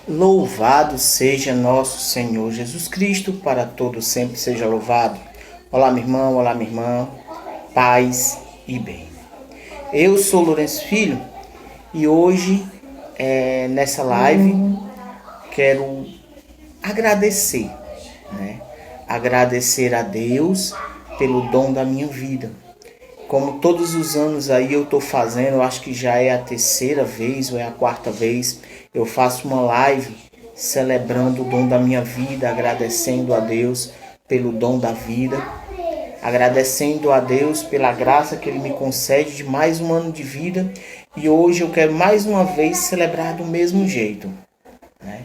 Louvado seja nosso Senhor Jesus Cristo, para todo sempre seja louvado. Olá, meu irmão, olá, minha irmã, paz e bem. Eu sou Lourenço Filho e hoje, nessa live, quero agradecer, né? Agradecer a Deus pelo dom da minha vida. Como todos os anos aí eu estou fazendo, eu acho que já é a terceira vez ou é a quarta vez, eu faço uma live celebrando o dom da minha vida, agradecendo a Deus pelo dom da vida, agradecendo a Deus pela graça que Ele me concede de mais um ano de vida. E hoje eu quero mais uma vez celebrar do mesmo jeito, né?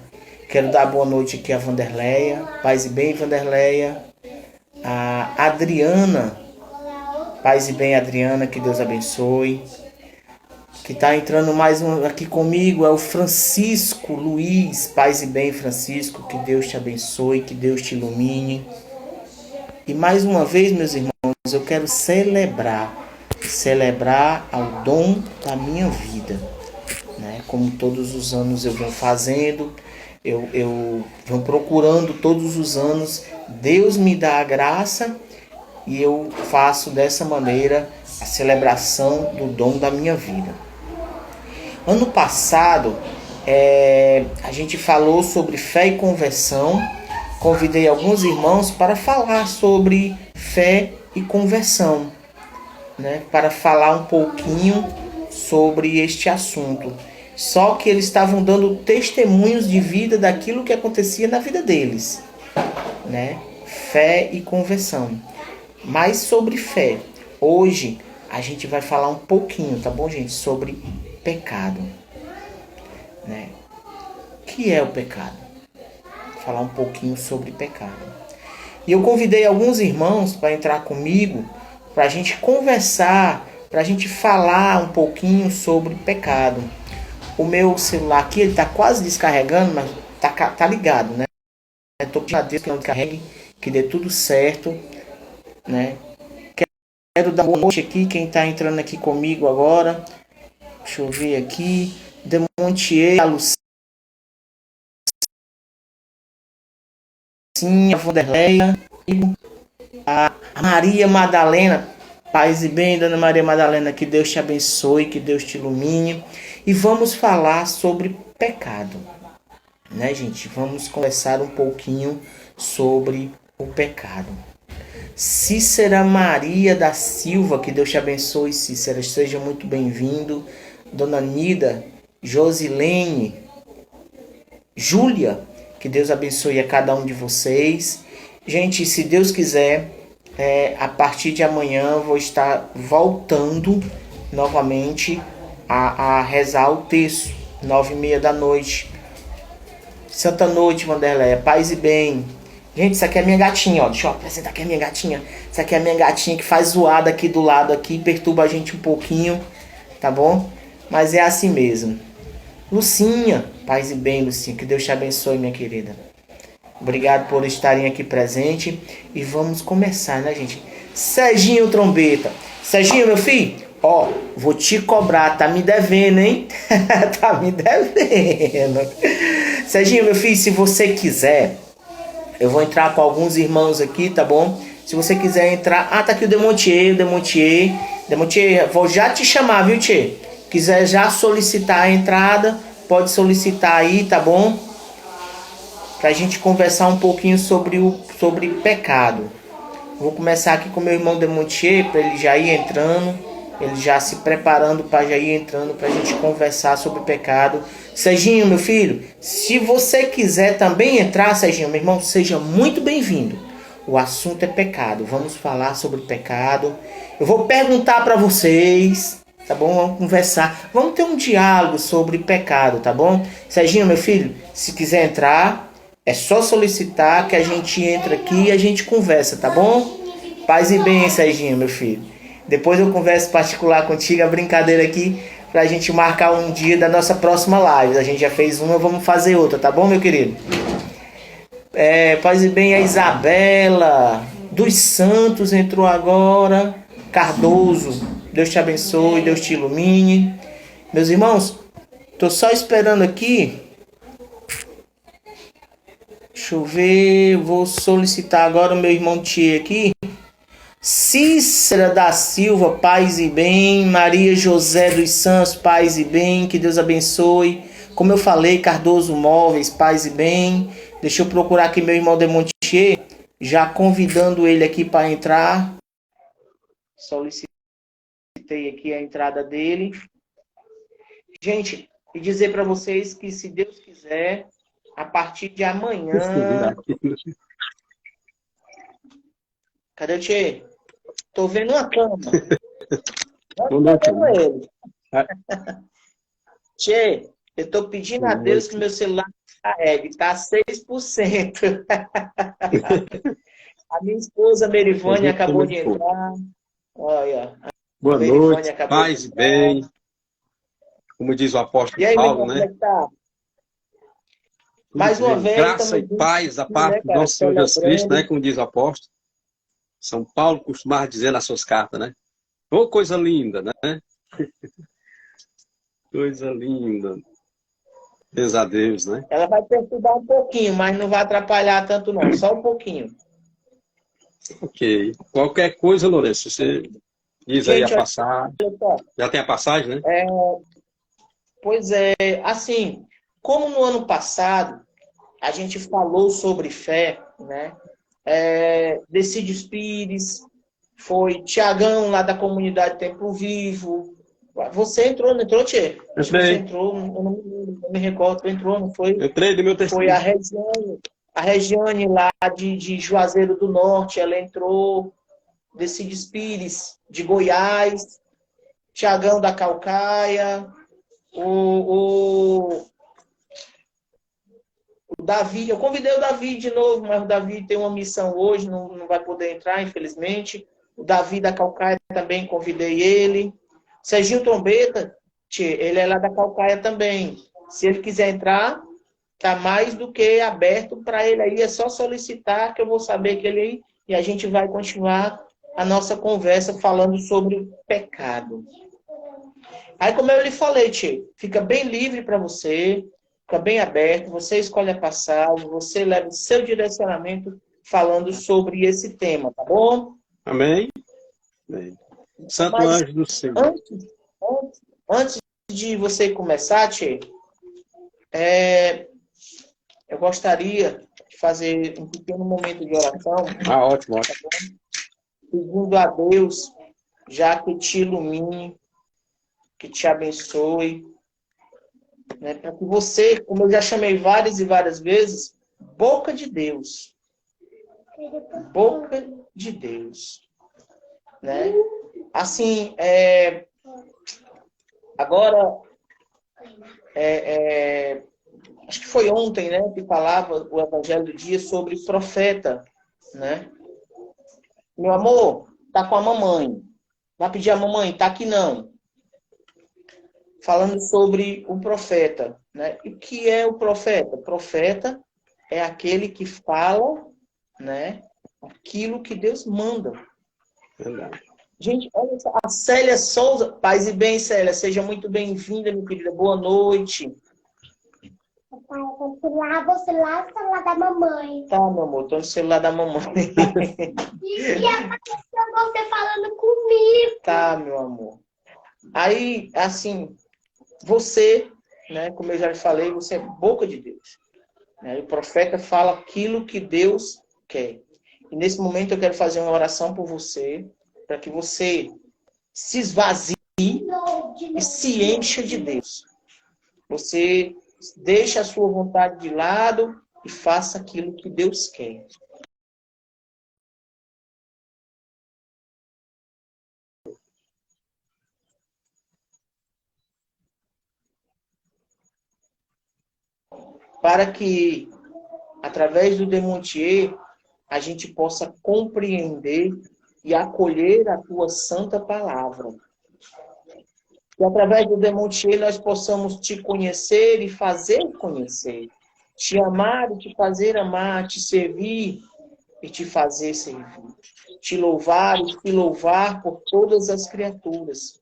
Quero dar boa noite aqui a Vanderleia, paz e bem, Vanderleia, a Adriana. Paz e bem, Adriana, que Deus abençoe. Que está entrando mais um aqui comigo é o Francisco Luiz. Paz e bem, Francisco, que Deus te abençoe, que Deus te ilumine. E mais uma vez, meus irmãos, eu quero celebrar ao dom da minha vida, né? Como todos os anos eu venho fazendo, eu venho procurando todos os anos. Deus me dá a graça e eu faço dessa maneira a celebração do dom da minha vida. Ano passado, a gente falou sobre fé e conversão. Convidei alguns irmãos para falar sobre fé e conversão, né? Para falar um pouquinho sobre este assunto. Só que eles estavam dando testemunhos de vida daquilo que acontecia na vida deles, né? Fé e conversão. Mais sobre fé. Hoje a gente vai falar um pouquinho, tá bom, gente? Sobre pecado, né? O que é o pecado? Falar um pouquinho sobre pecado. E eu convidei alguns irmãos para entrar comigo, para a gente conversar, para a gente falar um pouquinho sobre pecado. O meu celular aqui, ele está quase descarregando, mas tá ligado, né? Estou pedindo a Deus que não descarregue, que dê tudo certo, né? Quero dar boa noite aqui, quem está entrando aqui comigo agora. Deixa eu ver aqui. Demontier, a Lucinha, a Vanderleia, a Maria Madalena. Paz e bem, Dona Maria Madalena, que Deus te abençoe, que Deus te ilumine. E vamos falar sobre pecado, né, gente? Vamos conversar um pouquinho sobre o pecado. Cícera Maria da Silva, que Deus te abençoe, Cícera, seja muito bem-vindo. Dona Nida, Josilene, Júlia, que Deus abençoe a cada um de vocês. Gente, se Deus quiser, a partir de amanhã eu vou estar voltando novamente a rezar o terço, 9h30 da noite. Santa noite, Vanderleia, paz e bem. Gente, isso aqui é minha gatinha, ó. Deixa eu apresentar aqui a minha gatinha. Isso aqui é a minha gatinha que faz zoada aqui do lado aqui, perturba a gente um pouquinho, tá bom? Mas é assim mesmo. Lucinha, paz e bem, Lucinha, que Deus te abençoe, minha querida. Obrigado por estarem aqui presente e vamos começar, né, gente? Serginho Trombeta. Serginho, meu filho, ó, vou te cobrar, tá me devendo, hein? Tá me devendo. Serginho, meu filho, se você quiser, eu vou entrar com alguns irmãos aqui, tá bom? Se você quiser entrar... Ah, tá aqui o Demontier. Demontier, vou já te chamar, viu, tchê? Quiser já solicitar a entrada, pode solicitar aí, tá bom? Pra gente conversar um pouquinho sobre pecado. Vou começar aqui com meu irmão Demontier, para ele já ir entrando, ele já se preparando para já ir entrando, pra gente conversar sobre pecado. Serginho, meu filho, se você quiser também entrar, Serginho, meu irmão, seja muito bem-vindo. O assunto é pecado, vamos falar sobre pecado. Eu vou perguntar para vocês, tá bom? Vamos conversar, vamos ter um diálogo sobre pecado, tá bom? Serginho, meu filho, se quiser entrar, é só solicitar que a gente entra aqui e a gente conversa, tá bom? Paz e bem, Serginho, meu filho. Depois eu converso particular contigo, a brincadeira aqui, pra gente marcar um dia da nossa próxima live. A gente já fez uma, vamos fazer outra, tá bom, meu querido? Paz e bem, a Isabela dos Santos entrou agora. Cardoso, Deus te abençoe, Deus te ilumine. Meus irmãos, tô só esperando aqui Deixa eu ver, vou solicitar agora o meu irmão Tia aqui. Cícera da Silva, paz e bem. Maria José dos Santos, paz e bem. Que Deus abençoe. Como eu falei, Cardoso Móveis, paz e bem. Deixa eu procurar aqui meu irmão Demontier, já convidando ele aqui para entrar. Solicitei aqui a entrada dele. Gente, e dizer para vocês que, se Deus quiser, a partir de amanhã... Cadê o Tchê? Tô vendo uma cama. Não tô vendo ele. Tchê, eu tô pedindo a Deus que meu celular carregue. Tá 6%. A minha esposa, Merivânia, acabou de entrar. Olha, boa noite, paz e bem. Como diz o apóstolo Paulo, né? Como é que tá? Mais uma vez, graça e paz da parte do nosso Senhor Jesus Cristo, né? Como diz o apóstolo. São Paulo costumava dizer nas suas cartas, né? Ô, coisa linda, né? Coisa linda. Deus a Deus, né? Ela vai perturbar um pouquinho, mas não vai atrapalhar tanto não, só um pouquinho. Ok. Qualquer coisa, Lourenço, você diz aí a passagem. Já tem a passagem, né? Pois é, assim, como no ano passado a gente falou sobre fé, né? Decídios Pires, foi Tiagão lá da comunidade Templo Vivo. Você entrou, não entrou, Tchê? Acho que você entrou, eu não me recordo, tu entrou, não foi? Entrei do meu testemunho. Foi a Regiane lá de Juazeiro do Norte, ela entrou. Decídios Pires, de Goiás, Tiagão da Calcaia, o Davi, eu convidei o Davi de novo, mas o Davi tem uma missão hoje, não vai poder entrar, infelizmente. O Davi da Calcaia também convidei ele. Serginho Trombeta, ele é lá da Calcaia também. Se ele quiser entrar, tá mais do que aberto para ele aí, é só solicitar que eu vou saber que ele aí, e a gente vai continuar a nossa conversa falando sobre o pecado. Aí, como eu lhe falei, Tchê, fica bem livre para você, fica bem aberto, você escolhe a passagem, você leva o seu direcionamento falando sobre esse tema, tá bom? Amém? Amém. Santo anjo do Senhor. Antes de você começar, Tchê, eu gostaria de fazer um pequeno momento de oração. Ótimo, ótimo. Tá, pedindo a Deus, já que te ilumine, que te abençoe, né? Para que você, como eu já chamei várias e várias vezes, boca de Deus. Boca de Deus. Né? Assim, agora, acho que foi ontem, né, que falava o Evangelho do Dia sobre profeta, né? Meu amor, tá com a mamãe. Vai pedir a mamãe, tá aqui não. Falando sobre o profeta, né? E o que é o profeta? O profeta é aquele que fala, né, aquilo que Deus manda. Verdade. Gente, olha só, a Célia Souza, paz e bem, Célia, seja muito bem-vinda, minha querida, boa noite. Papai, eu tô no celular da mamãe. Tá, meu amor, tô no celular da mamãe. E apareceu você falando comigo. Tá, meu amor. Aí, assim, você, né, como eu já lhe falei, você é boca de Deus. Né? O profeta fala aquilo que Deus quer. E nesse momento eu quero fazer uma oração por você, para que você se esvazie e se encha de Deus. Você deixa a sua vontade de lado e faça aquilo que Deus quer. Para que, através do Demontier, a gente possa compreender e acolher a tua santa palavra. Que através do Demontier nós possamos te conhecer e fazer conhecer. Te amar e te fazer amar, te servir e te fazer servir. Te louvar e te louvar por todas as criaturas.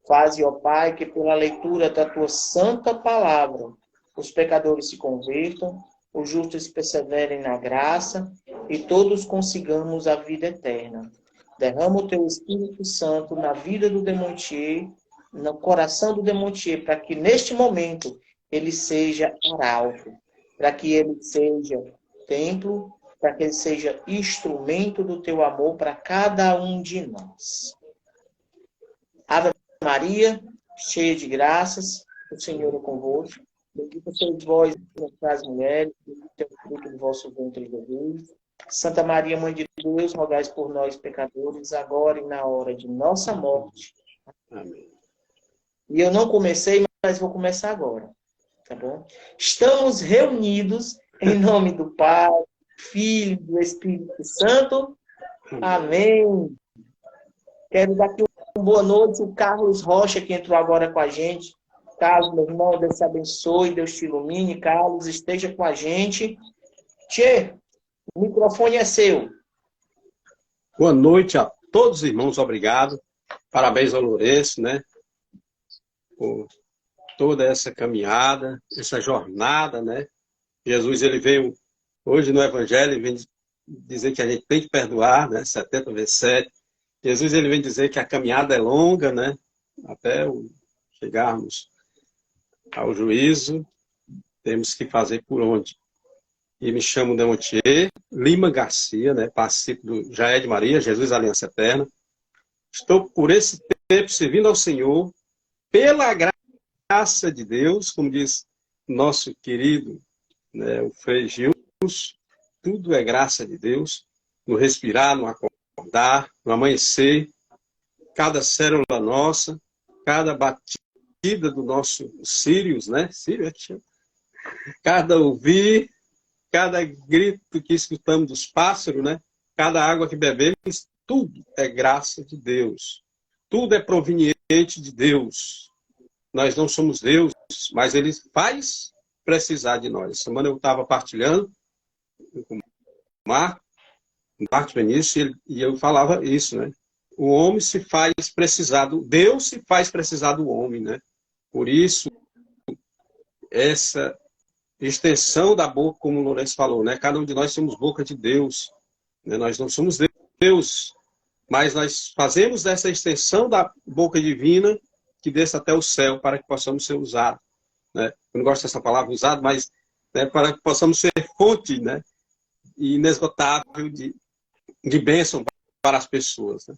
Faze, ó Pai, que pela leitura da tua santa palavra os pecadores se convertam os justos perseverem na graça e todos consigamos a vida eterna. Derrama o teu Espírito Santo na vida do Demontier, no coração do Demontier, para que neste momento ele seja arauto, para que ele seja templo, para que ele seja instrumento do teu amor para cada um de nós. Ave Maria, cheia de graças, o Senhor é convosco. Bendita sois vós entre as mulheres, bendito é o fruto do vosso ventre, Jesus. Santa Maria, Mãe de Deus, rogai por nós, pecadores, agora e na hora de nossa morte. Amém. E eu não comecei, mas vou começar agora, tá bom? Estamos reunidos em nome do Pai, Filho e do Espírito Santo. Amém. Quero dar aqui uma boa noite ao Carlos Rocha, que entrou agora com a gente. Carlos, meu irmão, Deus te abençoe, Deus te ilumine. Carlos, esteja com a gente. Tchê, o microfone é seu. Boa noite a todos os irmãos, obrigado. Parabéns ao Lourenço, né? Por toda essa caminhada, essa jornada, né? Jesus, ele veio hoje no Evangelho, ele vem dizer que a gente tem que perdoar, né? 70 vezes 7. Jesus, ele vem dizer que a caminhada é longa, né? Até chegarmos ao juízo, temos que fazer por onde? E me chamo Demontier Lima Garcia, né? Participo do Jaé de Maria, Jesus Aliança Eterna. Estou por esse tempo servindo ao Senhor, pela graça de Deus, como diz nosso querido, né, o Frei Gilson, tudo é graça de Deus, no respirar, no acordar, no amanhecer, cada célula nossa, cada batida do nosso Sirius, né? Sirius, cada ouvir, cada grito que escutamos dos pássaros, né? Cada água que bebemos, tudo é graça de Deus. Tudo é proveniente de Deus. Nós não somos Deus, mas Ele faz precisar de nós. Essa semana eu estava partilhando com o Marcos Benício, e eu falava isso, né? O homem se faz precisar Deus se faz precisar do homem, né? Por isso, essa extensão da boca, como o Lourenço falou, né? Cada um de nós somos boca de Deus, né? Nós não somos Deus, mas nós fazemos dessa extensão da boca divina que desça até o céu para que possamos ser usados, né? Eu não gosto dessa palavra usado, mas, né, para que possamos ser fonte, né, inesgotável de bênção para as pessoas, né?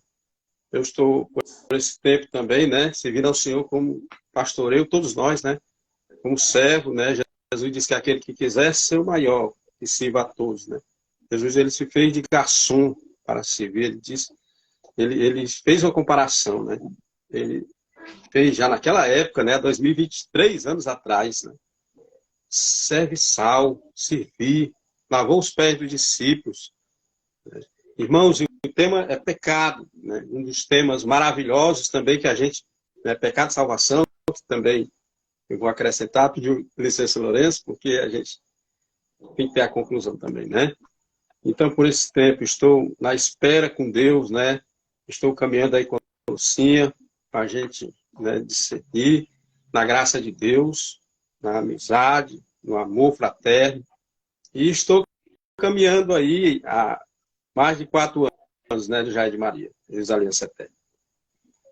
Eu estou por esse tempo também, né, servindo ao Senhor como pastoreio, todos nós, né, como servo, né? Jesus disse que aquele que quiser ser o maior, que sirva a todos, né? Jesus, ele se fez de garçom para servir, ele fez uma comparação, né? Ele fez já naquela época, né, 2023 anos atrás, né? Serve sal, servir, lavou os pés dos discípulos, né? Irmãos, o tema é pecado, né? Um dos temas maravilhosos também que a gente, né, pecado e salvação, que também eu vou acrescentar, pedir licença, Lourenço, porque a gente tem que ter a conclusão também, né? Então, por esse tempo, estou na espera com Deus, né? Estou caminhando aí com a Lucinha, para a gente, né, discernir na graça de Deus, na amizade, no amor fraterno. E estou caminhando aí há mais de 4 anos, né, do Jair de Maria, Jesus Aliança Eterna.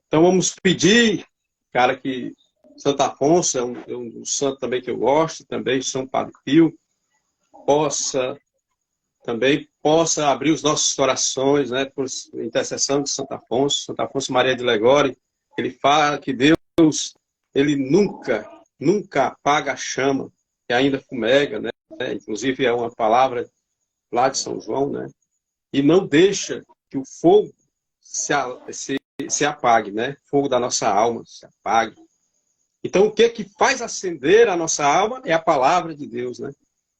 Então, vamos pedir, cara, que Santo Afonso é um santo também que eu gosto, também São Padre Pio, possa abrir os nossos corações, né, por intercessão de Santo Afonso Maria de Ligório. Ele fala que Deus, ele nunca apaga a chama, que ainda fumega, né? Inclusive é uma palavra lá de São João, né? E não deixa que o fogo se apague, né? O fogo da nossa alma se apague. Então, o que faz acender a nossa alma é a palavra de Deus, né?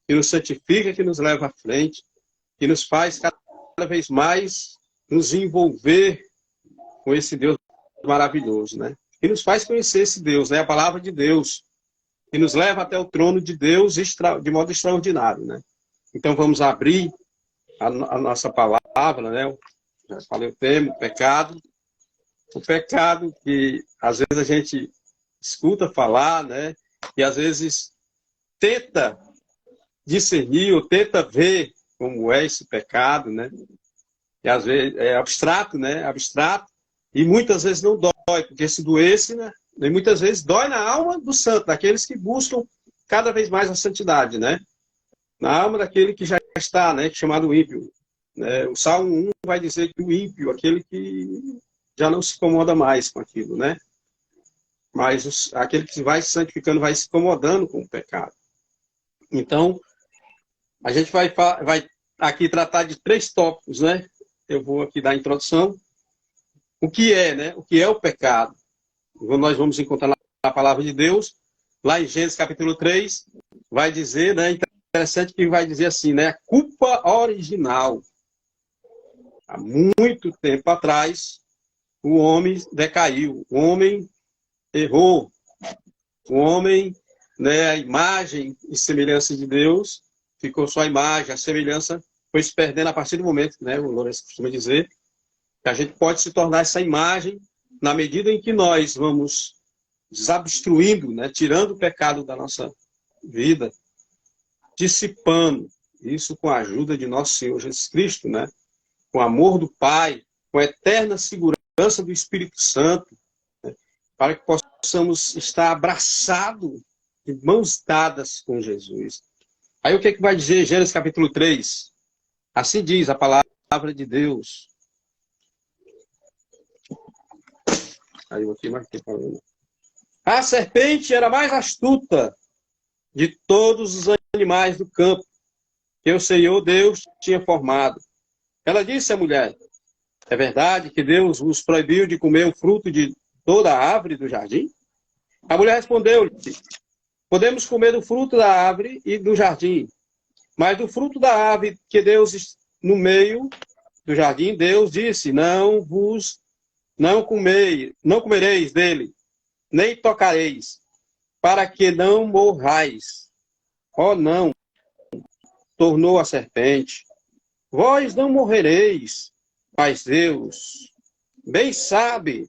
Que nos santifica, que nos leva à frente, que nos faz cada vez mais nos envolver com esse Deus maravilhoso, né? Que nos faz conhecer esse Deus, né? A palavra de Deus, que nos leva até o trono de Deus de modo extraordinário, né? Então, vamos abrir a nossa palavra, né? Eu já falei o tema, o pecado que às vezes a gente escuta falar, né? E às vezes tenta discernir ou tenta ver como é esse pecado, né? E às vezes é abstrato, né? Abstrato. E muitas vezes não dói, porque se doesse, né? E muitas vezes dói na alma do santo, daqueles que buscam cada vez mais a santidade, né? Na alma daquele que já está, né? Chamado ímpio. O Salmo 1 vai dizer que o ímpio, aquele que já não se incomoda mais com aquilo, né? Mas aquele que vai se santificando vai se incomodando com o pecado. Então, a gente vai aqui tratar de 3 tópicos, né? Eu vou aqui dar a introdução. O que é, né? O que é o pecado? Nós vamos encontrar na palavra de Deus, lá em Gênesis capítulo 3, vai dizer, né? Interessante que vai dizer assim, né? A culpa original. Há muito tempo atrás, o homem decaiu, o homem errou, o homem, né? A imagem e semelhança de Deus ficou só a imagem, a semelhança foi se perdendo a partir do momento, né? O Lourenço costuma dizer que a gente pode se tornar essa imagem na medida em que nós vamos desobstruindo, né? Tirando o pecado da nossa vida, dissipando isso com a ajuda de nosso Senhor Jesus Cristo, né? Com o amor do Pai, com a eterna segurança do Espírito Santo, né? Para que possamos estar abraçados, de mãos dadas com Jesus. Aí o que vai dizer Gênesis capítulo 3? Assim diz a palavra de Deus. Aí eu aqui marquei falando. A serpente era mais astuta de todos os animais do campo que o Senhor Deus tinha formado. Ela disse à mulher: é verdade que Deus vos proibiu de comer o fruto de toda a árvore do jardim? A mulher respondeu-lhe: podemos comer do fruto da árvore e do jardim, mas do fruto da árvore que Deus no meio do jardim, Deus disse: não comereis dele, nem tocareis, para que não morrais. Oh, não, tornou a serpente, vós não morrereis, mas Deus bem sabe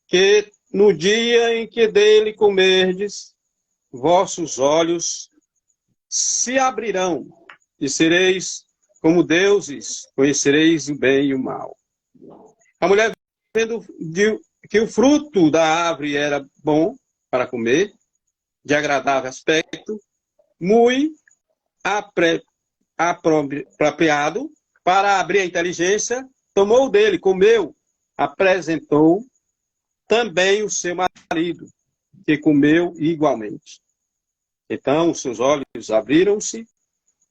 que no dia em que dele comerdes, vossos olhos se abrirão e sereis como deuses, conhecereis o bem e o mal. A mulher, vendo que o fruto da árvore era bom para comer, de agradável aspecto, muito apropriado para abrir a inteligência, tomou dele, comeu, apresentou também o seu marido, que comeu igualmente. Então os seus olhos abriram-se,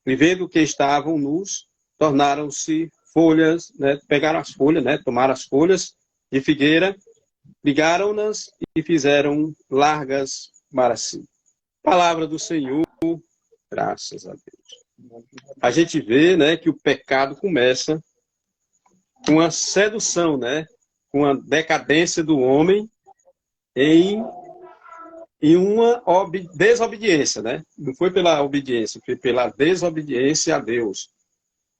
e vendo que estavam nus, tornaram-se folhas, né? Pegaram as folhas, né? Tomaram as folhas de figueira, ligaram-nas e fizeram largas para si. Palavra do Senhor, graças a Deus. A gente vê, né, que o pecado começa com a sedução, né? Com a decadência do homem em uma desobediência, né? Não foi pela obediência, foi pela desobediência a Deus.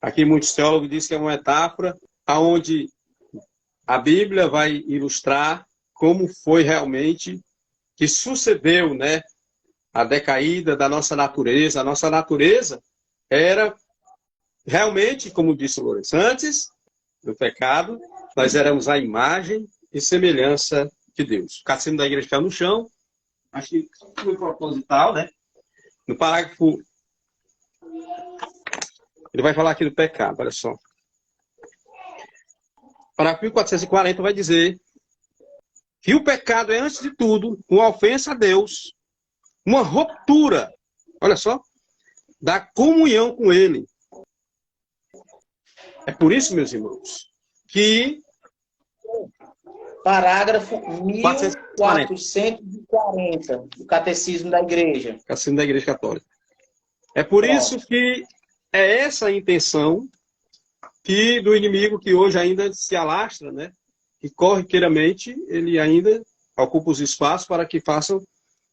Aqui muitos teólogos dizem que é uma metáfora onde a Bíblia vai ilustrar como foi realmente que sucedeu, né, a decaída da nossa natureza. A nossa natureza era realmente, como disse o Lourenço, antes do pecado, nós éramos a imagem e semelhança de Deus. O catecismo da igreja está no chão, acho que foi proposital, né? No parágrafo, ele vai falar aqui do pecado, olha só. Parágrafo 1440 vai dizer que o pecado é, antes de tudo, uma ofensa a Deus, uma ruptura, olha só, da comunhão com Ele. É por isso, meus irmãos, que... Parágrafo 1440 do Catecismo da Igreja. Catecismo da Igreja Católica. É por isso que é essa a intenção do inimigo que hoje ainda se alastra, né? E corriqueiramente ele ainda ocupa os espaços para que façam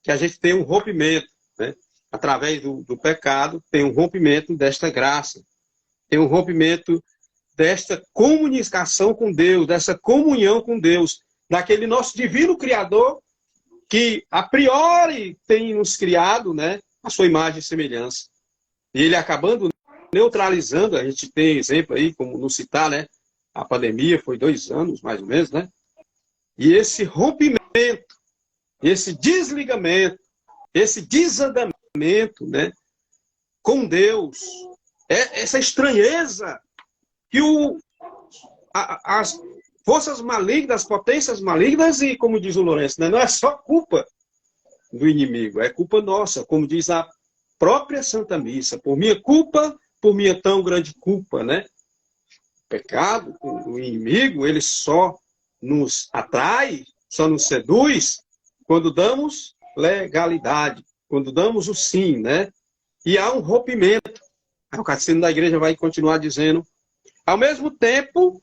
que a gente tenha um rompimento, né? Através do pecado, tem um rompimento desta graça, tem um rompimento desta comunicação com Deus, dessa comunhão com Deus, daquele nosso divino Criador que a priori tem nos criado, né, a sua imagem e semelhança. e ele acabando neutralizando, a gente tem exemplo aí, como não citar, né? A pandemia foi 2 anos, mais ou menos, né? E esse rompimento, esse desligamento, esse desandamento, né? Com Deus, essa estranheza que as forças malignas, as potências malignas, e como diz o Lourenço, né? Não é só culpa do inimigo, é culpa nossa, como diz a própria Santa Missa, por minha culpa, por minha tão grande culpa, né? O pecado, o inimigo, ele só nos atrai, só nos seduz quando damos legalidade, quando damos o sim, né? E há um rompimento. O Catecismo da Igreja vai continuar dizendo, ao mesmo tempo,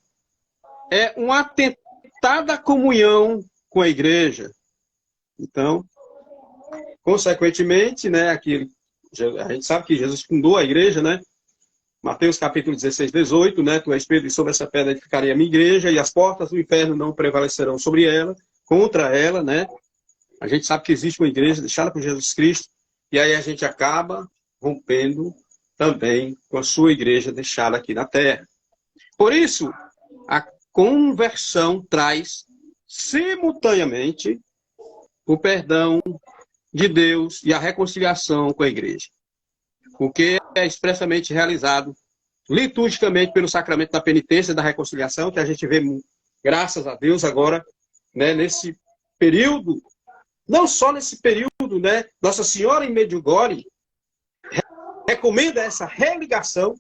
é um atentado à comunhão com a Igreja. Então, consequentemente, né, aqui, a gente sabe que Jesus fundou a Igreja, né? Mateus capítulo 16, 18, né? Tu és Pedro, e sobre essa pedra edificarei a minha igreja, e as portas do inferno não prevalecerão sobre ela, contra ela, né? A gente sabe que existe uma igreja deixada por Jesus Cristo, e aí a gente acaba rompendo também com a sua igreja deixada aqui na terra. Por isso, a conversão traz simultaneamente o perdão de Deus e a reconciliação com a igreja, o que é expressamente realizado liturgicamente pelo sacramento da penitência e da reconciliação, que a gente vê, graças a Deus, agora, né, nesse período, não só nesse período, né, Nossa Senhora em Medjugorje recomenda essa religação,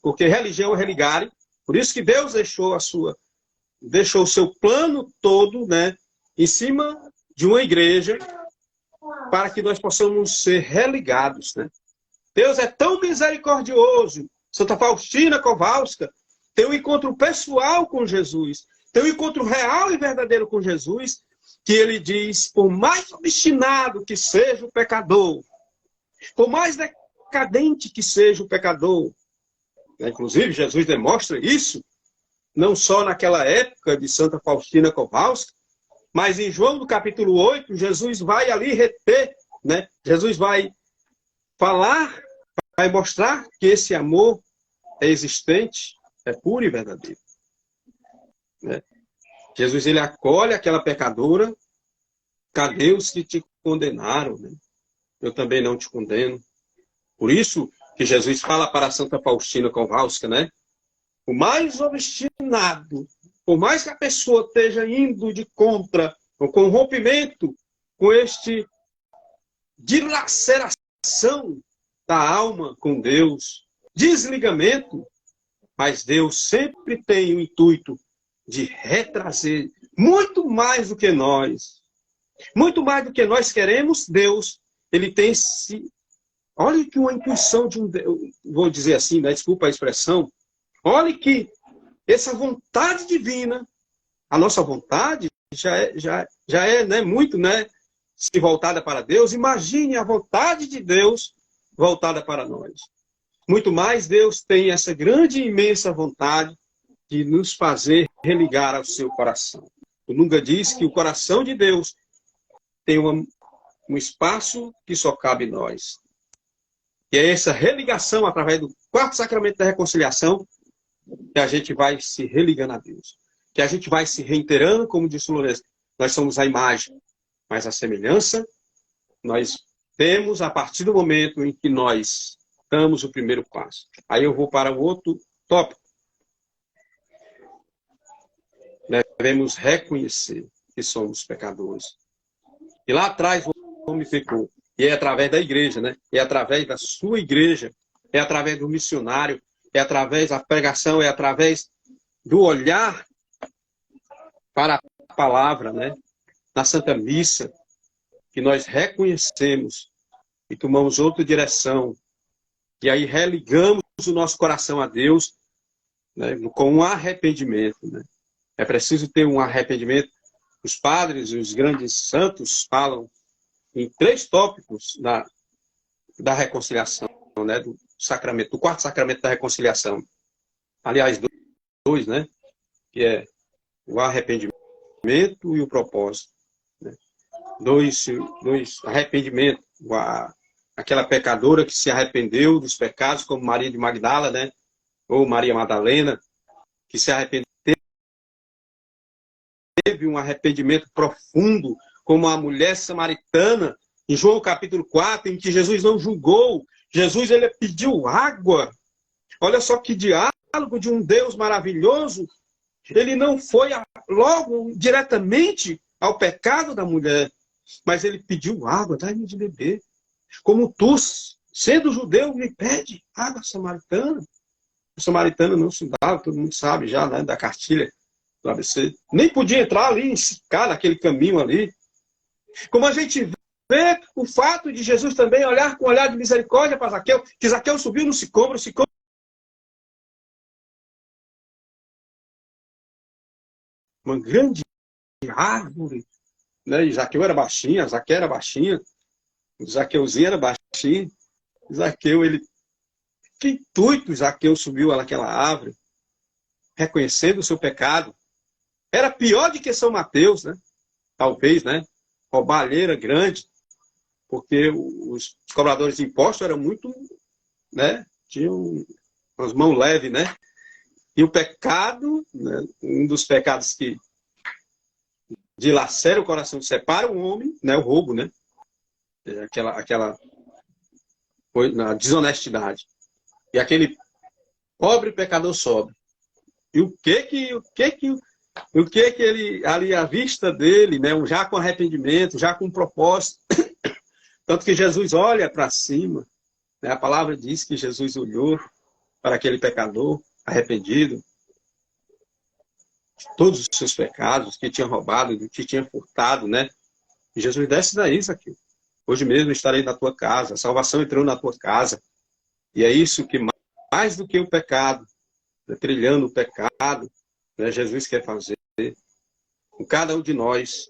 porque religião é religare, por isso que Deus deixou o seu plano todo, né, em cima de uma igreja, para que nós possamos ser religados, né? Deus é tão misericordioso. Santa Faustina Kowalska tem um encontro pessoal com Jesus, tem um encontro real e verdadeiro com Jesus, que ele diz, por mais obstinado que seja o pecador, por mais decadente que seja o pecador, inclusive Jesus demonstra isso, não só naquela época de Santa Faustina Kowalska, mas em João do capítulo 8, Jesus vai ali reter, né? Jesus vai falar, vai mostrar que esse amor é existente, é puro e verdadeiro. Né? Jesus, ele acolhe aquela pecadora, cadê os que te condenaram? Né? Eu também não te condeno. Por isso que Jesus fala para Santa Faustina Kowalska, né? O mais obstinado, por mais que a pessoa esteja indo de contra, ou com rompimento, com este dilaceração da alma com Deus, desligamento, mas Deus sempre tem o intuito de retrazer muito mais do que nós. Muito mais do que nós queremos, Deus, ele tem se... Olha que uma intuição de um Deus, vou dizer assim, né? Desculpa a expressão. Olha que essa vontade divina, a nossa vontade já é né, muito, né, se voltada para Deus. Imagine a vontade de Deus voltada para nós. Muito mais, Deus tem essa grande e imensa vontade de nos fazer religar ao seu coração. O Nunca diz que o coração de Deus tem um espaço que só cabe nós. E é essa religação através do quarto sacramento da reconciliação que a gente vai se religando a Deus. Que a gente vai se reiterando, como disse o Lourenço, nós somos a imagem, mas a semelhança nós temos a partir do momento em que nós damos o primeiro passo. Aí eu vou para o outro tópico. Devemos reconhecer que somos pecadores. E lá atrás o homem pecou. E é através da igreja, né? É através da sua igreja, é através do missionário, é através da pregação, é através do olhar para a palavra, né? Na Santa Missa, que nós reconhecemos e tomamos outra direção. E aí religamos o nosso coração a Deus, né? Com um arrependimento, né? É preciso ter um arrependimento. Os padres e os grandes santos falam em 3 tópicos da reconciliação, né? Do sacramento, do quarto sacramento da reconciliação. Aliás, 2, né? Que é o arrependimento e o propósito. Né? 2 arrependimento, a aquela pecadora que se arrependeu dos pecados, como Maria de Magdala, né? Ou Maria Madalena, que se arrependeu, teve um arrependimento profundo, como a mulher samaritana, em João capítulo 4, em que Jesus não julgou. Jesus, ele pediu água. Olha só que diálogo de um Deus maravilhoso. Ele não foi logo diretamente ao pecado da mulher, mas ele pediu água, dá-me de beber. Como tu, sendo judeu, me pede água samaritana. O samaritano não se dava, todo mundo sabe já, né, da cartilha do ABC. Nem podia entrar ali, ficar naquele caminho ali. Como a gente vê o fato de Jesus também olhar com um olhar de misericórdia para Zaqueu, que Zaqueu subiu no sicômoro, uma grande árvore, né? E Zaqueu era baixinho, Zaqueu era baixinha, Zaqueuzinho era baixinho. Zaqueu, ele... Que intuito Zaqueu subiu naquela árvore, reconhecendo o seu pecado. Era pior do que São Mateus, né? Talvez, né? Roubalheira grande, porque os cobradores de impostos eram muito, né? Tinham as mãos leves, né? E o pecado, né? Um dos pecados que dilacera o coração, separa o homem, né? O roubo, né? Aquela na desonestidade. E aquele pobre pecador sobe. E o que ele, ali à vista dele, né, já com arrependimento, já com propósito, tanto que Jesus olha para cima, né, a palavra diz que Jesus olhou para aquele pecador arrependido de todos os seus pecados, que tinha roubado, que tinha furtado, né? E Jesus desce daí, aqui. Hoje mesmo estarei na tua casa, a salvação entrou na tua casa. E é isso que mais do que o pecado, né, trilhando o pecado, né, Jesus quer fazer com cada um de nós.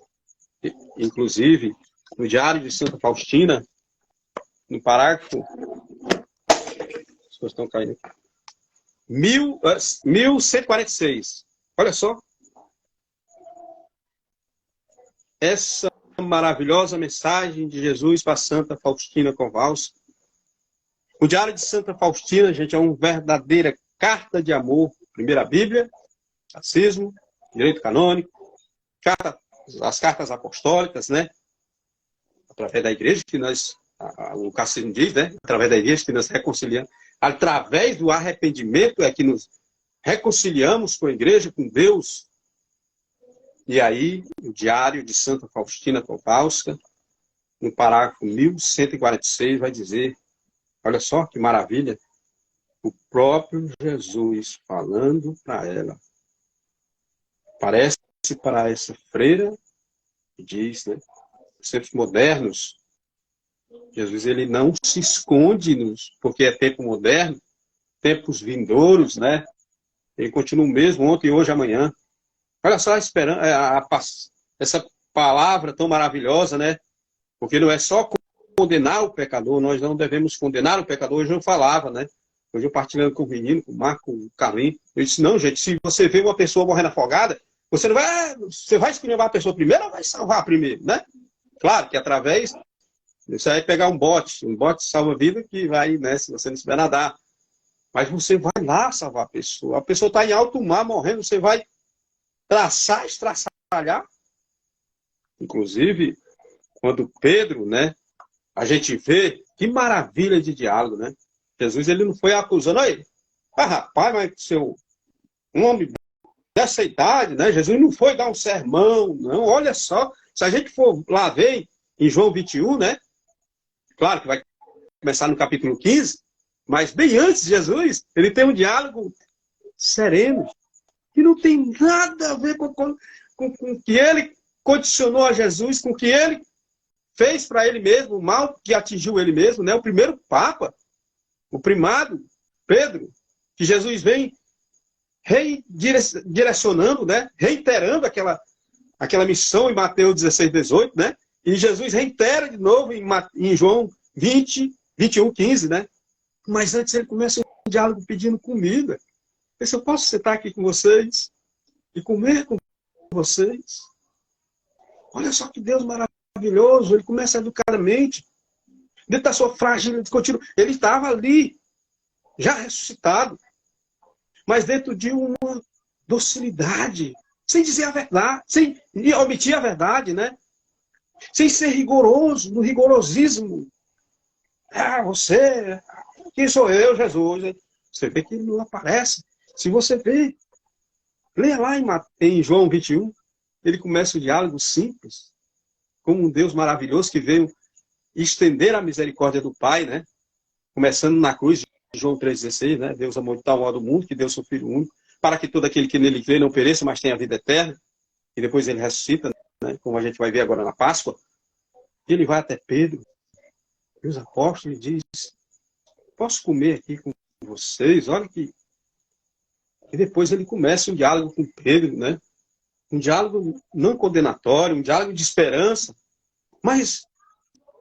Inclusive, no Diário de Santa Faustina, no parágrafo... As coisas estão caindo aqui. 1146. Olha só. Essa maravilhosa mensagem de Jesus para Santa Faustina Kowalska. O Diário de Santa Faustina, gente, é uma verdadeira carta de amor. Primeira Bíblia, catecismo, direito canônico, as cartas apostólicas, né? Através da igreja que nós, o catecismo diz, né? Através da igreja que nós reconciliamos. Através do arrependimento é que nos reconciliamos com a igreja, com Deus. E aí, o Diário de Santa Faustina Kowalska, no parágrafo 1146, vai dizer, olha só que maravilha, o próprio Jesus falando para ela. Parece para essa freira, que diz, né, nos tempos modernos, Jesus ele não se esconde, porque é tempo moderno, tempos vindouros, né? Ele continua o mesmo ontem, hoje, amanhã. Olha só essa palavra tão maravilhosa, né? Porque não é só condenar o pecador, nós não devemos condenar o pecador. Hoje eu falava, né? Hoje eu partilhando com o menino, com o Marco, com o Carlinhos. Eu disse, não, gente, se você vê uma pessoa morrendo afogada, você não vai... Você vai escolher a pessoa primeiro ou vai salvar primeiro, né? Claro que através... Você vai pegar um bote salva-vida que vai, né? Se você não souber nadar. Mas você vai lá salvar a pessoa. A pessoa está em alto mar morrendo, você vai estraçalhar. Inclusive, quando Pedro, né? A gente vê que maravilha de diálogo, né? Jesus, ele não foi acusando ele. Ah, rapaz, mas um homem dessa idade, né? Jesus não foi dar um sermão, não. Olha só, se a gente for lá ver em João 21, né? Claro que vai começar no capítulo 15, mas bem antes de Jesus, ele tem um diálogo sereno, que não tem nada a ver com o que ele condicionou a Jesus, com o que ele fez para ele mesmo, o mal que atingiu ele mesmo, né? O primeiro Papa, o primado, Pedro, que Jesus vem redirecionando, né? Reiterando aquela missão em Mateus 16, 18, né? E Jesus reitera de novo em João 20, 21, 15, né? Mas antes ele começa um diálogo pedindo comida. Eu posso sentar aqui com vocês e comer com vocês? Olha só que Deus maravilhoso. Ele começa educadamente. dentro da sua fragilidade contínua. Ele estava ali, já ressuscitado, mas dentro de uma docilidade, sem dizer a verdade, sem omitir a verdade, né? Sem ser rigoroso, no rigorosismo. Ah, você, quem sou eu, Jesus? Você vê que ele não aparece. Se você vê, leia lá em João 21, ele começa o diálogo simples, como um Deus maravilhoso que veio estender a misericórdia do Pai, né? Começando na cruz de João 3,16, né? Deus amou de tal modo o mundo que deu seu Filho único, para que todo aquele que nele crê não pereça, mas tenha a vida eterna. E depois ele ressuscita, né? Como a gente vai ver agora na Páscoa. E ele vai até Pedro e os apóstolos e diz: posso comer aqui com vocês? Olha que... E depois ele começa um diálogo com Pedro, né? Um diálogo não condenatório, um diálogo de esperança, mas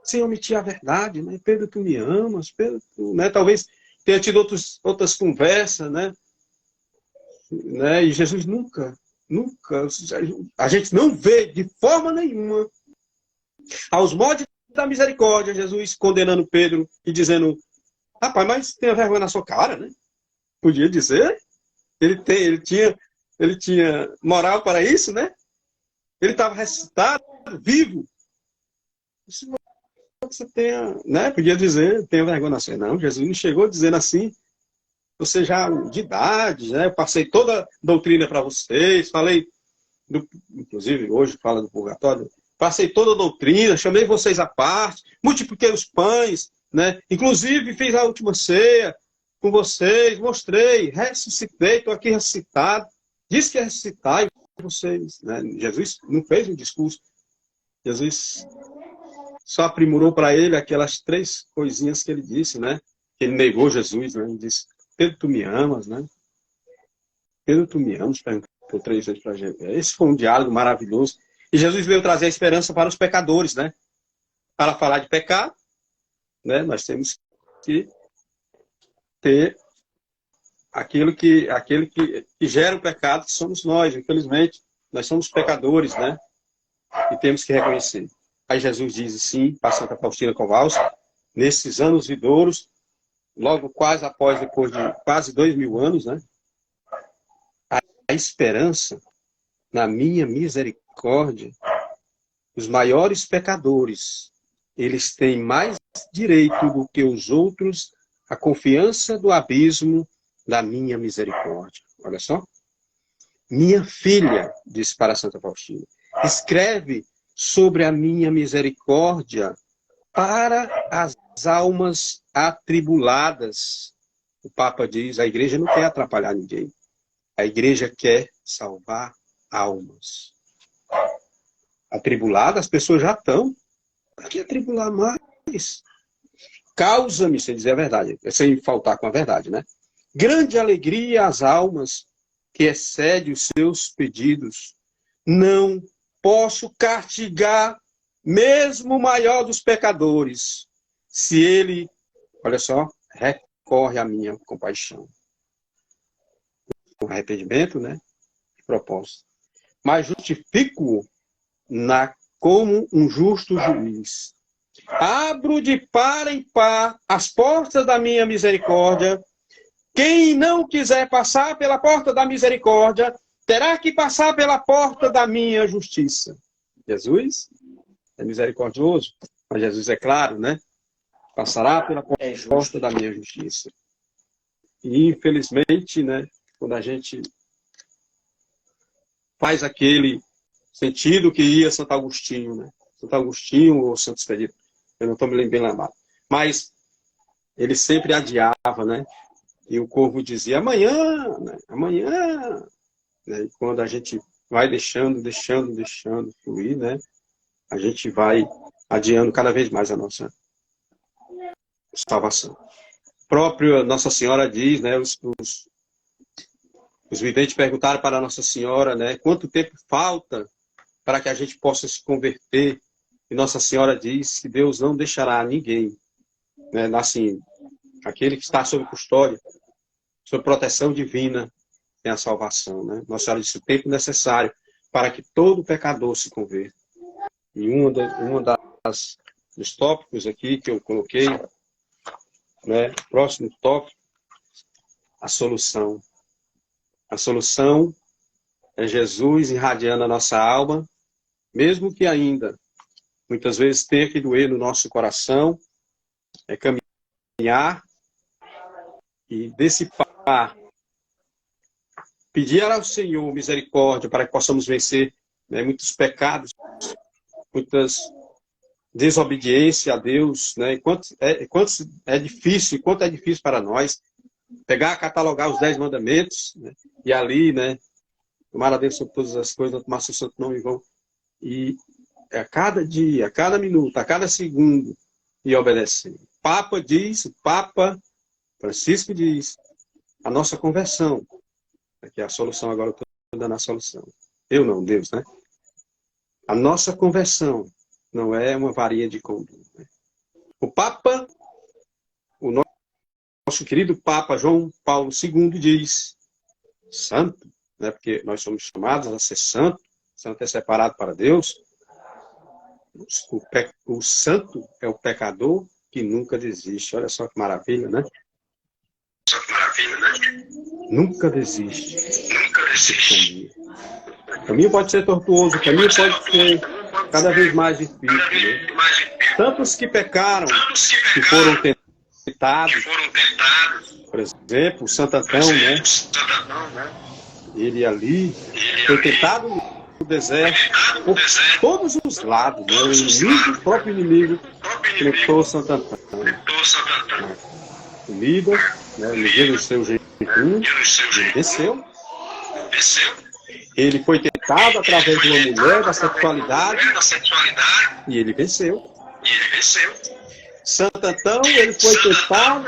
sem omitir a verdade, né? Pedro, tu me amas, Pedro, tu, né? Talvez tenha tido outras conversas, né? E Jesus nunca, a gente não vê de forma nenhuma, aos moldes da misericórdia, Jesus condenando Pedro e dizendo: rapaz, mas tenha vergonha na sua cara, né? Podia dizer, ele tinha moral para isso, né? Ele estava ressuscitado, vivo. Isso você tenha, né? Podia dizer, tenha vergonha na sua. Não, Jesus não chegou dizendo assim: você já de idade, né? Eu passei toda a doutrina para vocês, falei, inclusive hoje fala do purgatório, passei toda a doutrina, chamei vocês à parte, multipliquei os pães, né? Inclusive fiz a última ceia com vocês, mostrei, ressuscitei, estou aqui ressuscitado, disse que ia ressuscitar e vocês, né? Jesus não fez um discurso, Jesus só aprimorou para ele aquelas 3 coisinhas que ele disse, né? Ele negou Jesus, né? Ele disse: Pedro, tu me amas, né? Pedro, tu me amas, perguntou 3 vezes para Jesus. Esse foi um diálogo maravilhoso. E Jesus veio trazer a esperança para os pecadores, né? Para falar de pecado, né? Nós temos que ter aquele que gera o pecado, que somos nós, infelizmente. Nós somos pecadores, né? E temos que reconhecer. Aí Jesus diz sim, para Santa Faustina Kowalska, nesses anos vindouros, logo depois de quase 2000 anos, né? A esperança na minha misericórdia, os maiores pecadores, eles têm mais direito do que os outros a confiança do abismo da minha misericórdia. Olha só. Minha filha, disse para Santa Faustina, escreve sobre a minha misericórdia para as almas atribuladas. O Papa diz, a igreja não quer atrapalhar ninguém. A igreja quer salvar almas. Atribuladas, as pessoas já estão. Para que atribular mais? Causa-me, sem dizer a verdade, sem faltar com a verdade, né? Grande alegria às almas que excede os seus pedidos. Não posso castigar mesmo o maior dos pecadores, se ele, olha só, recorre à minha compaixão. Com arrependimento, né? De propósito. Mas justifico-o como um justo juiz. Abro de par em par as portas da minha misericórdia. Quem não quiser passar pela porta da misericórdia, terá que passar pela porta da minha justiça. Jesus é misericordioso, mas Jesus é claro, né? Passará pela porta da minha justiça. E, infelizmente, né, quando a gente faz aquele sentido que ia Santo Agostinho, né? Santo Agostinho ou Santo Expedito, eu não estou me bem lembrado. Mas ele sempre adiava, né? E o corvo dizia, amanhã, né? Amanhã. Né? E quando a gente vai deixando fluir, né? A gente vai adiando cada vez mais a nossa salvação. Próprio Nossa Senhora diz, né? Os videntes perguntaram para Nossa Senhora, né? Quanto tempo falta para que a gente possa se converter? E Nossa Senhora diz que Deus não deixará ninguém, né? Assim, aquele que está sob custódia, sob proteção divina, tem a salvação, né? Nossa Senhora disse o tempo necessário para que todo pecador se converta. E uma os tópicos aqui que eu coloquei, né? Próximo tópico, a solução. A solução é Jesus irradiando a nossa alma, mesmo que ainda, muitas vezes, tenha que doer no nosso coração, é caminhar e dissipar, pedir ao Senhor misericórdia para que possamos vencer, né, muitos pecados, muitas desobediência a Deus, né? Quanto é difícil para nós pegar, catalogar os 10 mandamentos, né? E ali, né? Tomar a Deus sobre todas as coisas, tomar seu santo nome em vão. E a cada dia, a cada minuto, a cada segundo, e obedecer. O Papa Francisco diz, a nossa conversão, que é a solução, agora eu estou dando a solução. Eu não, Deus, né? A nossa conversão não é uma varinha de condom. Né? O Papa, o nosso querido Papa João Paulo II diz, santo, né? Porque nós somos chamados a ser santo, santo é separado para Deus. O santo é o pecador que nunca desiste. Olha só que maravilha, né? Nunca desiste. Nunca desiste. O caminho pode ser tortuoso, o caminho pode ser cada vez mais difícil. Né? Tantos que pecaram, que foram tentados. Por exemplo, o Santo Antão, né? Ele ali foi tentado no deserto por todos os lados. Né? O próprio inimigo tentou Santo Antão. Comida, né? Ele no seu jeitinho, ele venceu. Ele foi tentado através de uma mulher, da sexualidade, e ele venceu. Santo Antão, ele foi tentado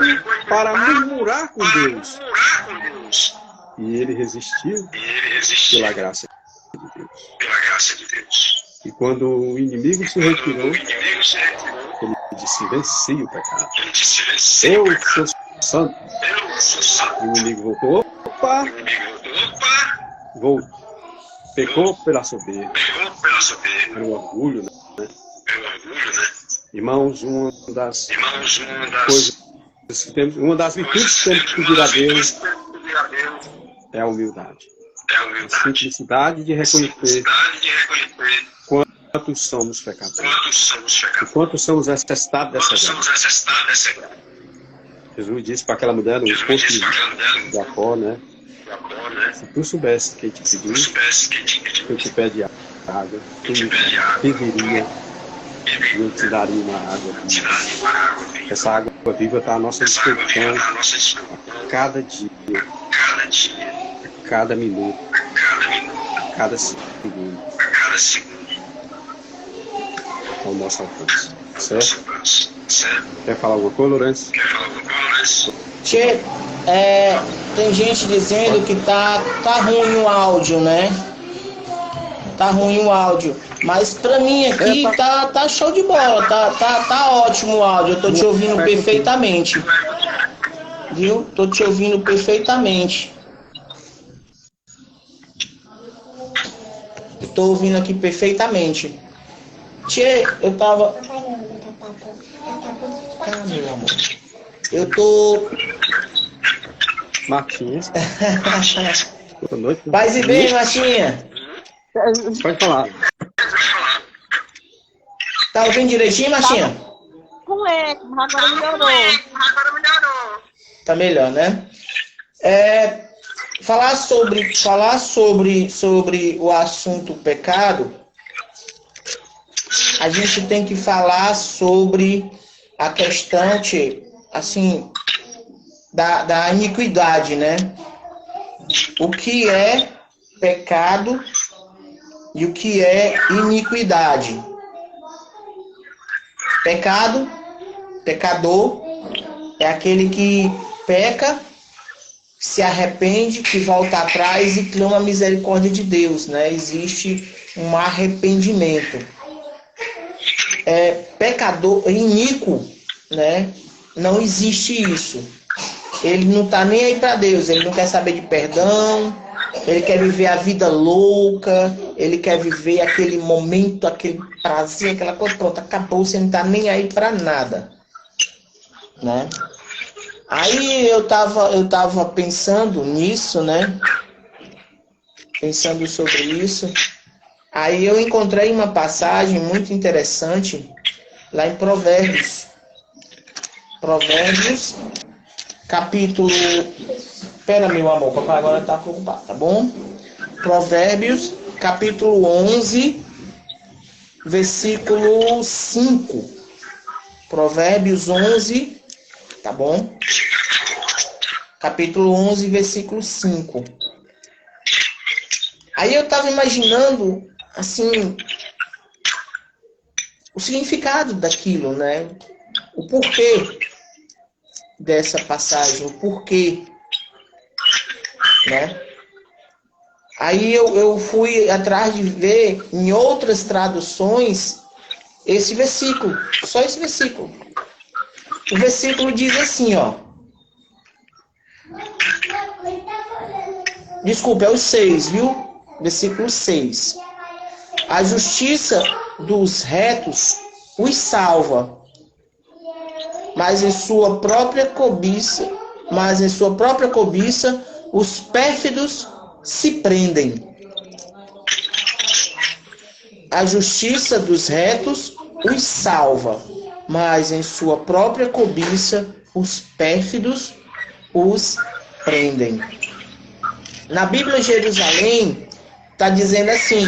para murmurar com Deus. E ele resistiu pela graça de Deus. E quando o inimigo se retirou, ele disse, venci o pecado. Eu sou santo. E o inimigo voltou. Opa! Pecou pela soberba. Pelo orgulho, né? Irmãos, uma das coisas que temos, uma das virtudes que temos que pedir a Deus é a humildade. A simplicidade de reconhecer quantos somos pecadores. E quantos somos necessitados dessa graça. Jesus disse para aquela mulher no poço de Jacó, né? Se tu soubesse quem te pediu, que eu te pede água, tu me pediria e eu te daria uma água viva. Essa água viva está à nossa disposição a cada dia, a cada minuto, a cada segundo, ao nosso alcance. Certo? Quer falar alguma coisa, Lourenço? Tchê, tem gente dizendo que tá ruim o áudio, né? Tá ruim o áudio. Mas pra mim aqui tá show de bola, tá ótimo o áudio. Eu tô te ouvindo perfeitamente. Viu? Tô te ouvindo perfeitamente. Eu tô ouvindo aqui perfeitamente. Tchê, eu tava... Ah, meu amor. Eu tô... Martinhas. Boa noite. Paz e bem, Martinha. Pode falar. Tá ouvindo direitinho, Martinha? Com eco, agora melhorou. Tá melhor, né? Falar sobre o assunto pecado, a gente tem que falar sobre a questão, assim, da iniquidade, né? O que é pecado e o que é iniquidade. Pecador, é aquele que peca, se arrepende, que volta atrás e clama a misericórdia de Deus, né? Existe um arrependimento. Pecador, iníquo, né? Não existe isso. Ele não está nem aí para Deus, ele não quer saber de perdão, Ele quer viver a vida louca, ele quer viver aquele momento, aquele prazer, aquela coisa, pronto, acabou, você não tá nem aí para nada, né? Aí eu tava pensando nisso, né? Pensando sobre isso. Aí eu encontrei uma passagem muito interessante lá em Provérbios. Provérbios, capítulo... Espera, meu amor, papai agora tá preocupado, tá bom? Provérbios, capítulo 11, versículo 5. Provérbios 11, tá bom? Capítulo 11, versículo 5. Aí eu tava imaginando, assim, o significado daquilo, né? O porquê dessa passagem, o porquê, né? Aí eu fui atrás de ver em outras traduções esse versículo, só esse versículo. O versículo diz assim, ó. Desculpa, é o 6, viu? Versículo 6. A justiça dos retos os salva, mas em sua própria cobiça, os pérfidos se prendem. A justiça dos retos os salva, mas em sua própria cobiça os pérfidos os prendem. Na Bíblia Jerusalém está dizendo assim: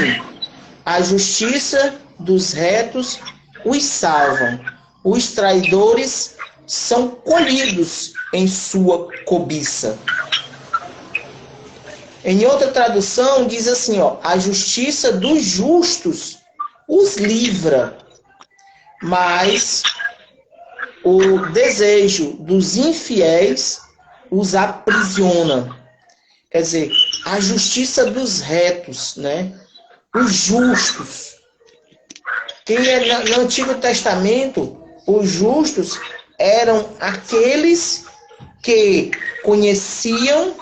a justiça dos retos os salva, os traidores são colhidos em sua cobiça. Em outra tradução diz assim, ó, a justiça dos justos os livra, mas o desejo dos infiéis os aprisiona. Quer dizer, a justiça dos retos, né? Os justos. No Antigo Testamento, os justos eram aqueles que conheciam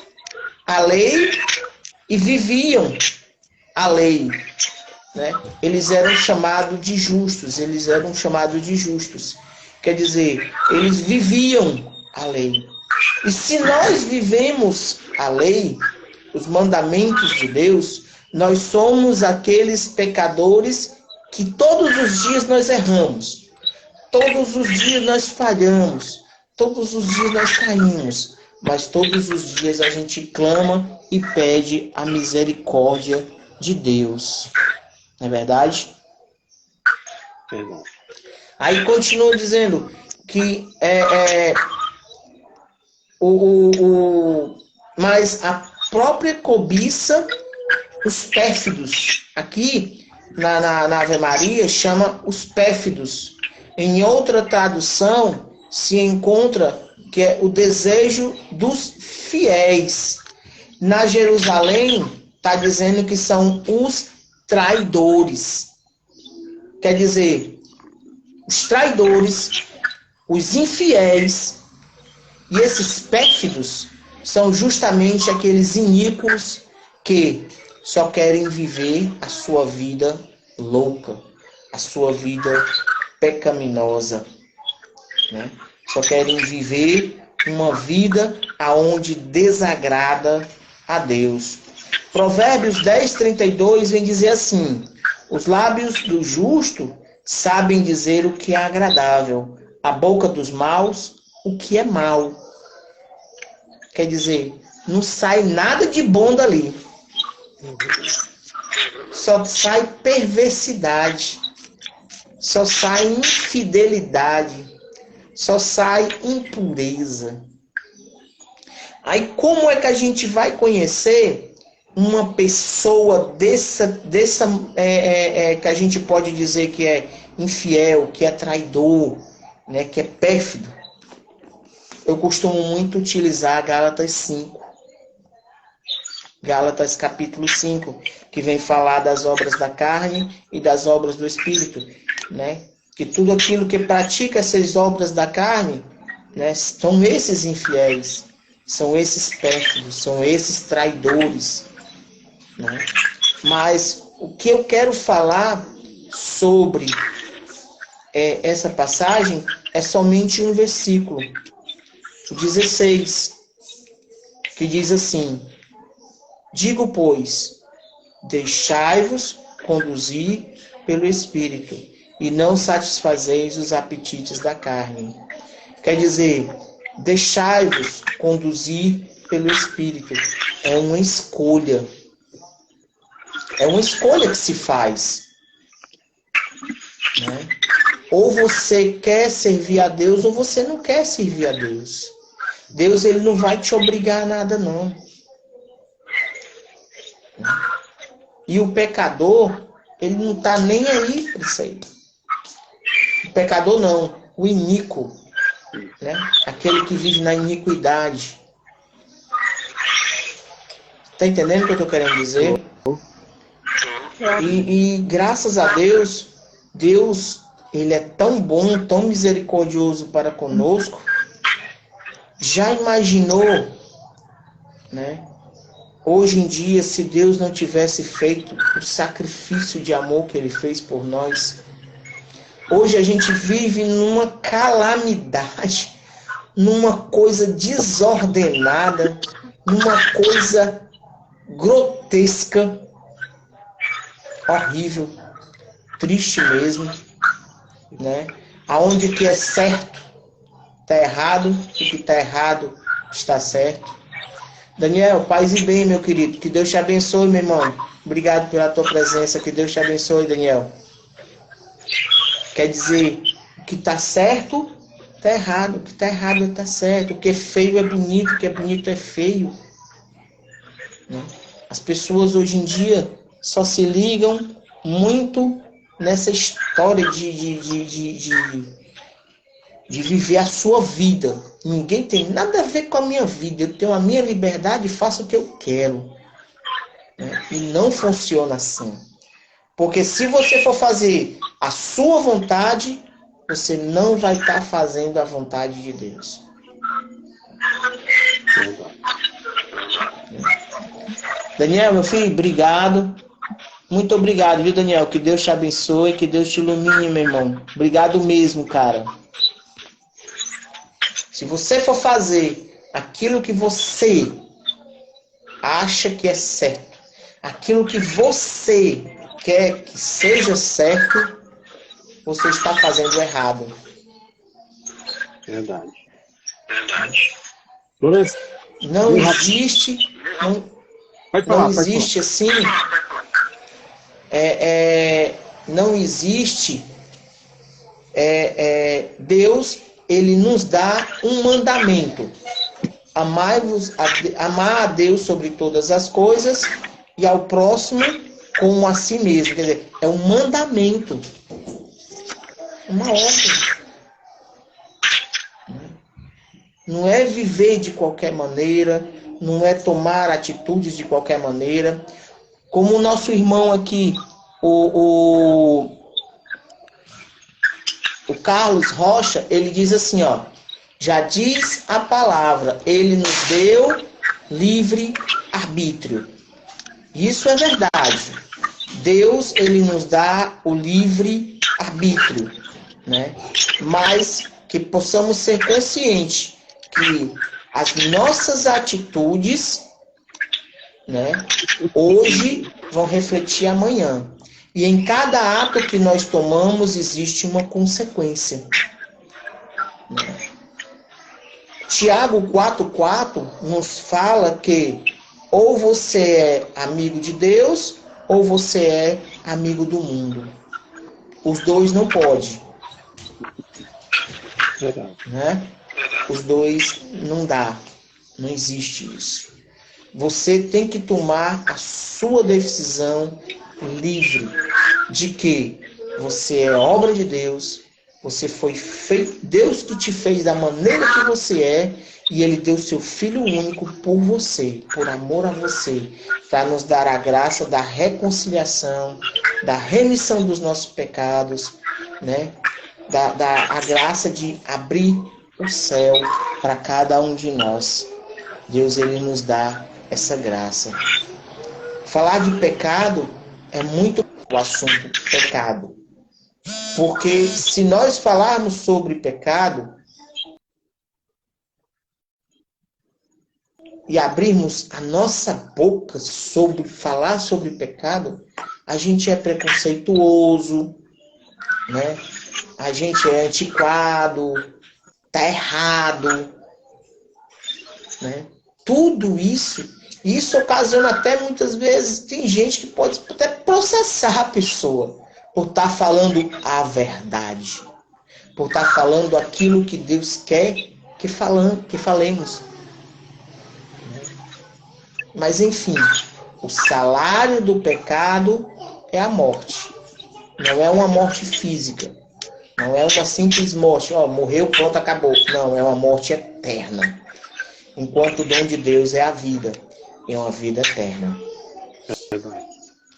a lei e viviam a lei, né? Eles eram chamados de justos, Quer dizer, eles viviam a lei. E se nós vivemos a lei, os mandamentos de Deus, nós somos aqueles pecadores que todos os dias nós erramos, todos os dias nós falhamos, todos os dias nós caímos, mas todos os dias a gente clama e pede a misericórdia de Deus. Não é verdade? Perdão. Aí continua dizendo que mas a própria cobiça, os pérfidos, aqui na Ave Maria chama os pérfidos. Em outra tradução se encontra que é o desejo dos fiéis. Na Jerusalém está dizendo que são os traidores. Quer dizer, os traidores, os infiéis e esses pérfidos são justamente aqueles iníquos que só querem viver a sua vida louca, a sua vida pecaminosa, né? Só querem viver uma vida aonde desagrada a Deus. Provérbios 10:32 vem dizer assim: os lábios do justo sabem dizer o que é agradável, a boca dos maus o que é mal. Quer dizer, não sai nada de bom dali. Só sai perversidade, só sai infidelidade, só sai impureza. Aí como é que a gente vai conhecer uma pessoa dessa que a gente pode dizer que é infiel, que é traidor, né, que é pérfido? Eu costumo muito utilizar Gálatas 5. Gálatas capítulo 5, que vem falar das obras da carne e das obras do Espírito, né? Que tudo aquilo que pratica essas obras da carne, né, são esses infiéis, são esses pérfidos, são esses traidores, né? Mas o que eu quero falar sobre essa passagem é somente um versículo, o 16, que diz assim: digo, pois, deixai-vos conduzir pelo Espírito, e não satisfazeis os apetites da carne. Quer dizer, deixai-vos conduzir pelo Espírito. É uma escolha. É uma escolha que se faz, né? Ou você quer servir a Deus, ou você não quer servir a Deus. Deus, ele não vai te obrigar a nada, não. E o pecador, ele não está nem aí para isso aí. O pecador não, o iníquo, né? Aquele que vive na iniquidade. Está entendendo o que eu estou querendo dizer? E graças a Deus, Deus, ele é tão bom, tão misericordioso para conosco. Já imaginou, né? Hoje em dia, se Deus não tivesse feito o sacrifício de amor que ele fez por nós, hoje a gente vive numa calamidade, numa coisa desordenada, numa coisa grotesca, horrível, triste mesmo, né? Aonde o que é certo está errado, o que está errado está certo. Daniel, paz e bem, meu querido. Que Deus te abençoe, meu irmão. Obrigado pela tua presença. Que Deus te abençoe, Daniel. Quer dizer, o que está certo, está errado. O que está errado, está certo. O que é feio é bonito. O que é bonito é feio. Né? As pessoas hoje em dia só se ligam muito nessa história de viver a sua vida. Ninguém tem nada a ver com a minha vida. Eu tenho a minha liberdade e faço o que eu quero. Né? E não funciona assim. Porque se você for fazer a sua vontade, você não vai estar fazendo a vontade de Deus. Daniel, meu filho, obrigado. Muito obrigado, viu, Daniel? Que Deus te abençoe, que Deus te ilumine, meu irmão. Obrigado mesmo, cara. Se você for fazer aquilo que você acha que é certo, aquilo que você quer que seja certo, você está fazendo errado. Verdade. Não existe, não existe assim, não existe, Deus, ele nos dá um mandamento. Amar a Deus sobre todas as coisas e ao próximo como a si mesmo. Quer dizer, é um mandamento. Uma ordem. Não é viver de qualquer maneira, não é tomar atitudes de qualquer maneira. Como o nosso irmão aqui, o Carlos Rocha, ele diz assim, ó, já diz a palavra, ele nos deu livre arbítrio. Isso é verdade. Deus, ele nos dá o livre arbítrio, né? Mas que possamos ser conscientes que as nossas atitudes, né, hoje vão refletir amanhã. E em cada ato que nós tomamos existe uma consequência. Né? Tiago 4,4 nos fala que ou você é amigo de Deus ou você é amigo do mundo. Os dois não podem. Né? Os dois não dá. Não existe isso. Você tem que tomar a sua decisão livre de que você é obra de Deus, você foi feito, Deus que te fez da maneira que você é, e Ele deu seu Filho único por você, por amor a você, para nos dar a graça da reconciliação, da remissão dos nossos pecados, né? A graça de abrir o céu para cada um de nós. Deus, Ele nos dá essa graça. Falar de pecado é muito o assunto pecado. Porque se nós falarmos sobre pecado e abrirmos a nossa boca sobre falar sobre pecado, a gente é preconceituoso, né? A gente é antiquado, tá errado, né? Tudo isso ocasiona até muitas vezes, tem gente que pode até processar a pessoa por estar falando a verdade, por estar falando aquilo que Deus quer que falemos. Mas enfim, o salário do pecado é a morte. Não é uma morte física. Não é uma simples morte. Morreu, pronto, acabou. Não, é uma morte eterna. Enquanto o dom de Deus é a vida. É uma vida eterna.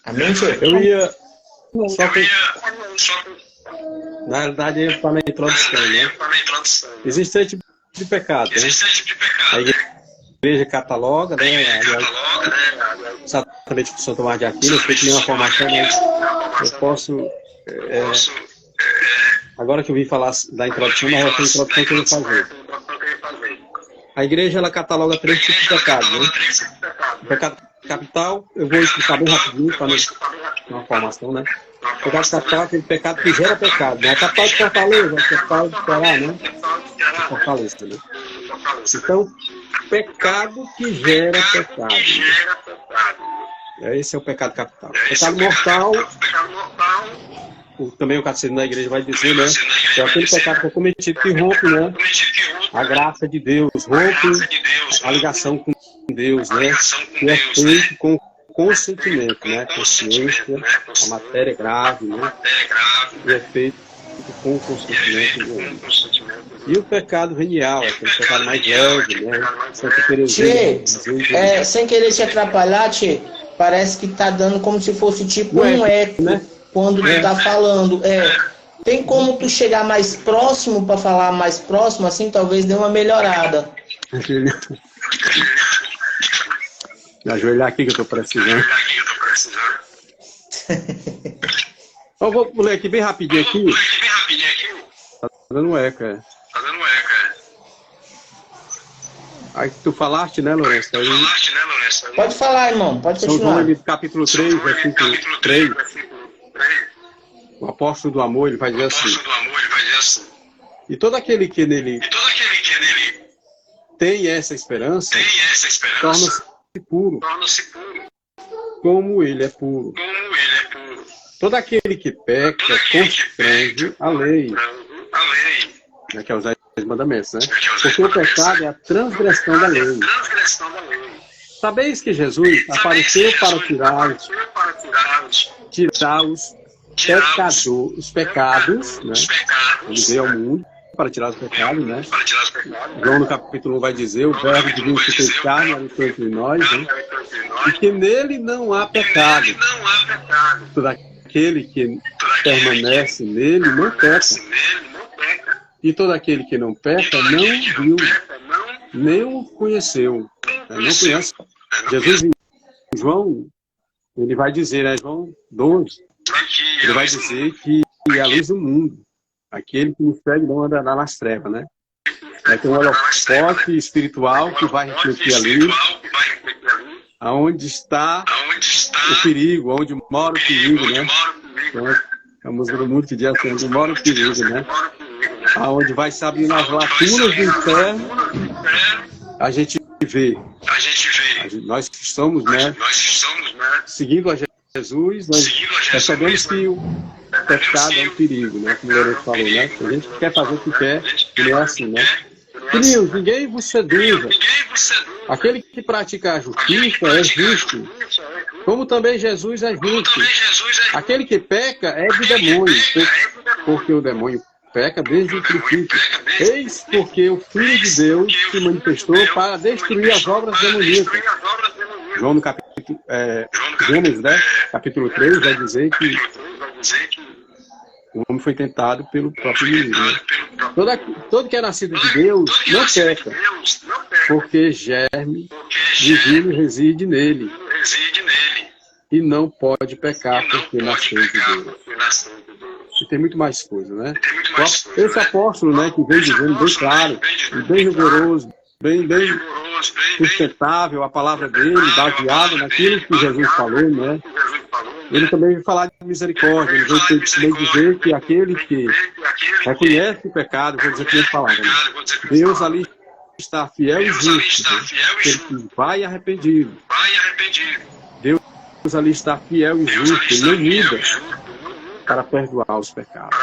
Amém, tio? Eu ia... Na realidade, eu ia falar na introdução, né? Existe três tipos de pecado, né? A igreja cataloga, né? Exatamente com o São Tomás de Aquino, eu sei que nem uma formação, mas eu posso... agora que eu vim falar da introdução, mas essa introdução que eu vou fazer. A igreja, ela cataloga três tipos de pecado, né? O pecado capital, eu vou explicar bem rapidinho, para não uma formação, né? O pecado capital é aquele pecado que gera pecado, né? A capital de Fortaleza, a capital de Pará, né? Fortaleza, né? Então, pecado que gera pecado. Esse é o pecado capital. Pecado mortal, também o catecismo da igreja vai dizer, né? Que é aquele pecado que é cometido que rompe, né? A graça de Deus, rompe a ligação com Deus, né? Que é feito com consentimento, né? Consciência, a matéria grave, né? E é feito com consentimento do homem. E o pecado venial, aquele pecado mais leve, né? Santa Teresinha. Sem querer te atrapalhar, Tchê, parece que tá dando como se fosse tipo um eco, né? Quando tu tá falando. Tem como tu chegar mais próximo para falar mais próximo, assim talvez dê uma melhorada. Me ajoelhar aqui que eu tô precisando. Eu vou ler aqui bem rapidinho aqui. Tá dando eco, Aí tu falaste, né, Lourenço? Pode falar, irmão, pode continuar. São João, capítulo 3, versículo 3. O apóstolo do amor, ele vai dizer assim. E todo aquele que nele tem essa esperança, torna-se puro, como ele é puro. Todo aquele que peca constrange a lei, que é os 10 mandamentos, né? Porque o pecado é a transgressão da lei. Sabeis que Jesus apareceu para tirar os pecados, né? Ele veio ao mundo para tirar os pecados, né? João no capítulo 1 vai dizer, o verbo divino que fez carne habitou entre nós, né? E que nele não há pecado. Todo aquele que permanece nele não peca. E todo aquele que não peca não viu, nem o conheceu. Não conhece. Jesus em João, ele vai dizer, né? João 12, ele vai dizer que é a luz do mundo. Aquele que nos segue não anda nas trevas, né? Vai ter um holofote espiritual que vai refletir ali aonde está o perigo, onde mora o perigo, né? Então, a música do mundo que diz assim, onde mora o perigo, né? Aonde vai se abrindo as lacunas do inferno, a gente vê. Nós que estamos, né? Seguindo a Jesus, nós percebemos que o pecado é um perigo, né? Como o Lourenço falou, né? A gente quer fazer o que quer, e não é assim, né? Filhinhos, ninguém vos seduza. Aquele que pratica a justiça é justo, como também Jesus é justo. Aquele que peca é de demônio, porque o demônio peca desde o princípio. Eis porque o Filho de Deus se manifestou para destruir as obras demoníacas. João no capítulo, Gênesis, né? Capítulo 3 vai dizer que o homem foi tentado pelo próprio inimigo, né? Todo que é nascido de Deus não peca, porque germe divino reside nele. e não pode pecar porque nasceu de Deus. E tem muito mais coisa, né? Esse apóstolo, né, que vem dizendo bem claro, e bem rigoroso, bem sustentável a palavra dele, baseada naquilo que Jesus falou, né? Ele também vai falar de misericórdia, ele vai também dizer que aquele que reconhece o pecado, vou dizer que ele falava, né? Deus ali está fiel e justo, né? Ele que vai arrependido. Deus ali está fiel e justo, ele não muda para perdoar os pecados.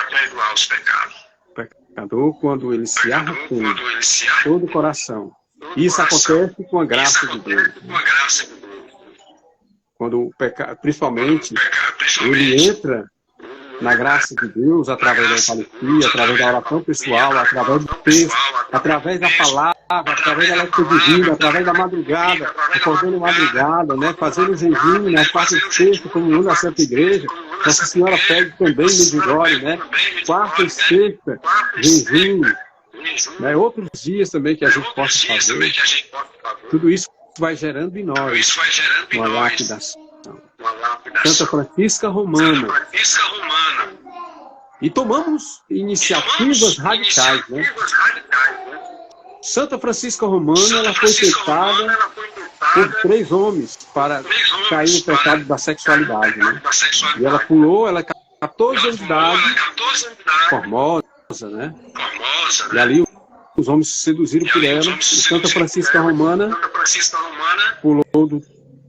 O pecador, quando ele se arrepende, todo o coração. Isso acontece com a graça de Deus. Quando o pecado, principalmente, ele entra na graça de Deus através da Eucaristia, através da oração pessoal, através do texto, através da palavra, através da leitura divina, através da madrugada, acordando madrugada, né, fazendo jejum nas quartas e sexta, comunhão da Santa Igreja. Nossa Senhora pede também no Vigório, né, quarta e sexta, jejum, né, outros dias também que a gente possa fazer. Tudo isso vai gerando em nós uma lapidação. Santa Francisca Romana. E tomamos iniciativas radicais, né? Santa Francisca Romana, ela foi tentada por 3 homens para cair no pecado da sexualidade, né? E ela pulou, ela é 14 anos de idade, formosa, né? E ali os homens se seduziram por ela, e Santa Francisca Romana pulou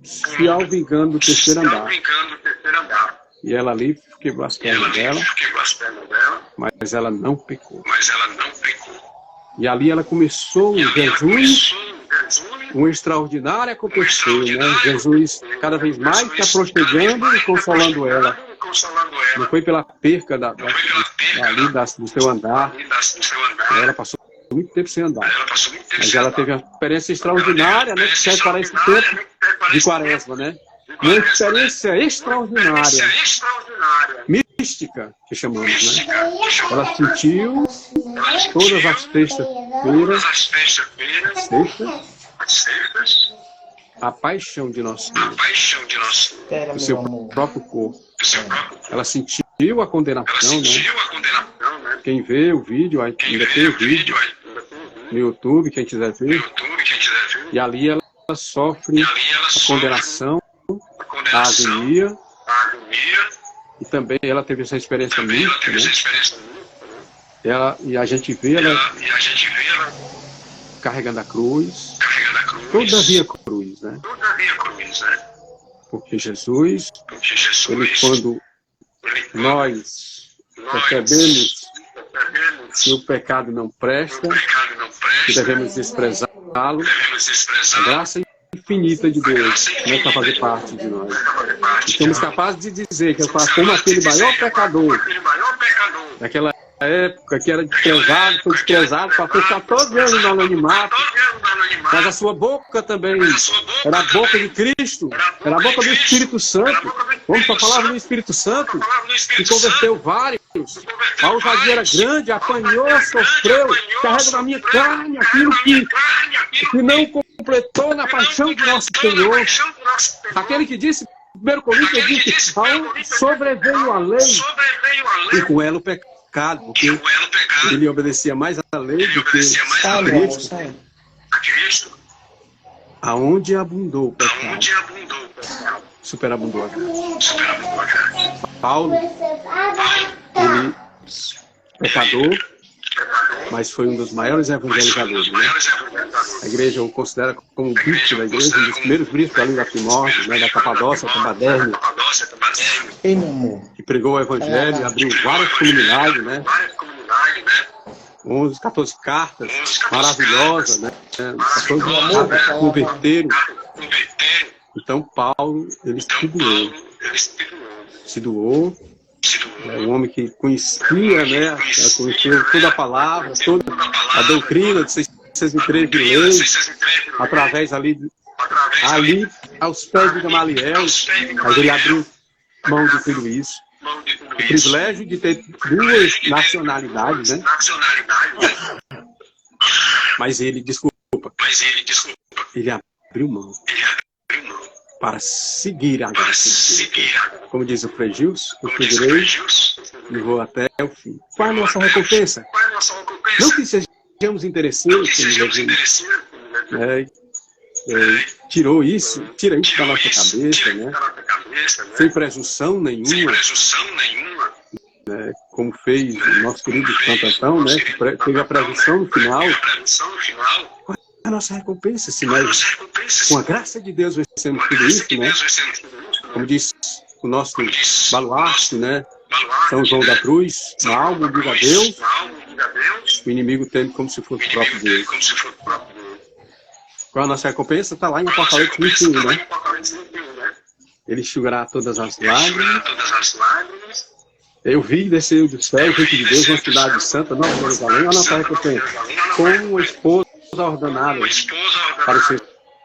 se alvingando do 3º andar. E ela ali quebrou as pernas dela, mas ela não pecou. E ali ela começou um jejum, um extraordinário acontecer, né? Jesus cada vez mais se aproximando e consolando ela. Não foi pela perca do seu andar. Ela passou muito tempo sem andar. Mas ela teve uma experiência extraordinária, né? Que serve para esse tempo de Quaresma, né? Uma experiência extraordinária, mística, que chamamos, né? Ela sentiu todas as sextas-feiras, a paixão de nosso Deus, o seu próprio corpo. Ela sentiu a condenação, né? Quem vê o vídeo, ainda tem o vídeo no YouTube, quem quiser ver. E ali ela sofre a condenação, a agonia, e também ela teve essa experiência mística, né? E a gente vê ela carregando a cruz, todavia cruz, né? Porque Jesus, ele, quando nós percebemos que o pecado não presta, que devemos desprezá-lo, a graça infinita de Deus começa a fazer parte de nós. E somos capazes de dizer que eu faço como aquele maior pecador daquela época que era desprezado, foi desprezado, para fechar todos eles no anonimato, mas a sua boca também era a boca de Cristo, era a boca do Espírito Santo. Vamos para a palavra do Espírito Santo, que converteu vários. A ousadia era grande, apanhou, sofreu, carrega na minha carne aquilo que não completou na paixão de nosso Senhor. Aquele que disse, 1 Coríntios disse, sobreveio a lei, e com ela o pecado, porque ele obedecia mais à lei do que a Cristo. Aonde abundou o pecado, superabundou a graça. Paulo, ele pecador, mas foi um dos maiores evangelizadores, né? A igreja o considera como o bispo da igreja, um dos primeiros bispos ali da Timóteo, né, da Capadócia, Cambaderne, que pregou o evangelho e abriu várias comunidades, né? 14 cartas maravilhosas, né? 14 cartas converteram. Então Paulo, ele se doou, um homem que conhecia, né? Conhecia toda a palavra, toda a doutrina de 613 de lei, através ali aos pés de Gamaliel, mas ele abriu mão de tudo isso. O privilégio de ter 2 nacionalidades, né? Mas ele, desculpa, ele abriu mão para seguir a graça de Deus. Como diz o Frei Gilson, eu seguirei e vou até o fim. Qual é a nossa recompensa? Não que sejamos interesseiros, tira isso da nossa cabeça, né? Sem presunção nenhuma, né? Como fez o nosso querido Santo Antão, né? Que teve a presunção no final. Qual é a nossa recompensa se nós, com a graça de Deus, vencemos tudo isso, né? Como diz o nosso baluarte, né? São João da Cruz, na alma diga a Deus, o inimigo teme como se fosse o próprio Deus. Qual a nossa recompensa? Está lá em Apocalipse 21, né? Ele enxugará todas as lágrimas. Eu vi descer do céu, junto de Deus, uma cidade santa, Nova Jerusalém. Olha a nossa recompensa. Como uma esposa ordenada para o seu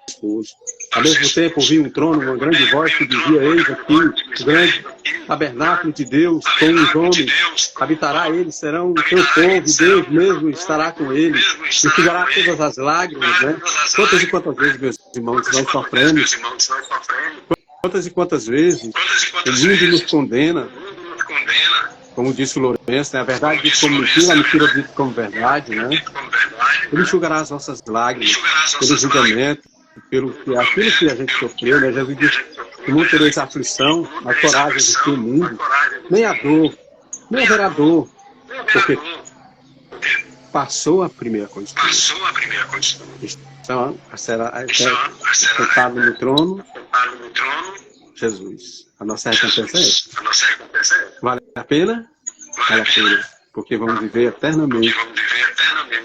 esposo. Ao mesmo tempo, ouvi um trono, uma grande voz que dizia: eis aqui, o grande tabernáculo de Deus, com os homens. Habitará eles, serão o seu povo, e Deus mesmo estará com eles. Enxugará todas as lágrimas, né? Quantas e quantas vezes, meus irmãos, nós sofremos? Quantas e quantas vezes o mundo nos condena? Como disse o Lourenço, né? A verdade dita como mentira, a mentira dita como verdade, né? Ele enxugará as nossas lágrimas, pelo julgamento, aquilo que a gente sofreu, né? Jesus disse que não tereis aflição, a coragem do mundo, nem a dor, nem haverá dor, porque passou a primeira condição. Então, será sentado no trono, Jesus. A nossa recompensa é essa. Vale a pena? Vale a pena. Porque vamos viver eternamente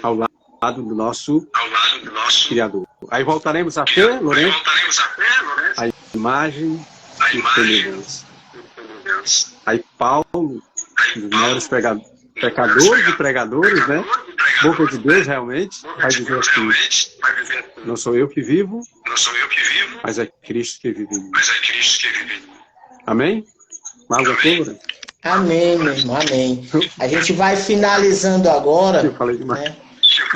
ao lado do nosso Criador. Aí voltaremos a fé, Lourenço, a imagem e semelhança. Aí Paulo, um dos maiores pecadores e pregadores, né? Boca de Deus, realmente, vai dizer assim: não sou eu que vivo, mas é Cristo que vive em mim. Amém? Mais alguma coisa? Amém, meu irmão, amém. A gente vai finalizando agora, né?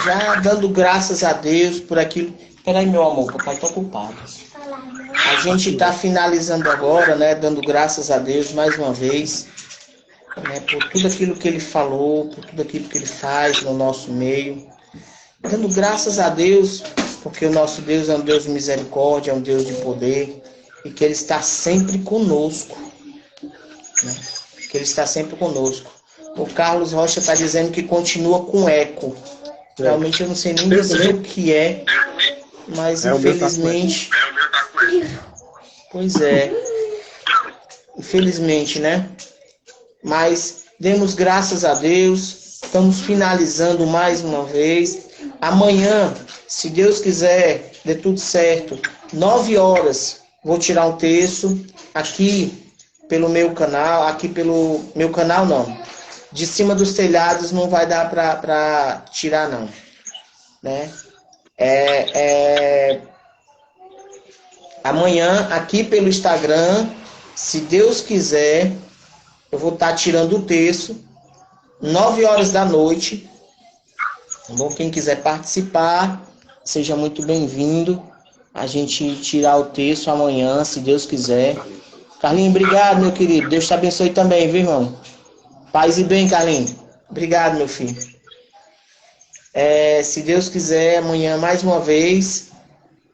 Já dando graças a Deus por aquilo. Peraí, meu amor, papai está ocupado. A gente está finalizando agora, né? Dando graças a Deus mais uma vez, né, por tudo aquilo que Ele falou, por tudo aquilo que Ele faz no nosso meio. Dando graças a Deus, porque o nosso Deus é um Deus de misericórdia, é um Deus de poder, e que Ele está sempre conosco, né? Que Ele está sempre conosco. O Carlos Rocha está dizendo que continua com eco. Realmente eu não sei nem dizer o que é, mas infelizmente... Pois é. Infelizmente, né? Mas demos graças a Deus. Estamos finalizando mais uma vez. Amanhã, se Deus quiser, dê tudo certo, 9 horas, vou tirar um texto aqui pelo meu canal. Aqui pelo meu canal, não. De cima dos telhados não vai dar para tirar, não. Né? Amanhã, aqui pelo Instagram, se Deus quiser, eu vou estar tirando o texto, 9 horas da noite. Bom, quem quiser participar, seja muito bem-vindo. A gente tirar o texto amanhã, se Deus quiser. Carlinhos, obrigado, meu querido. Deus te abençoe também, viu, irmão? Paz e bem, Carlinhos. Obrigado, meu filho. Se Deus quiser, amanhã, mais uma vez,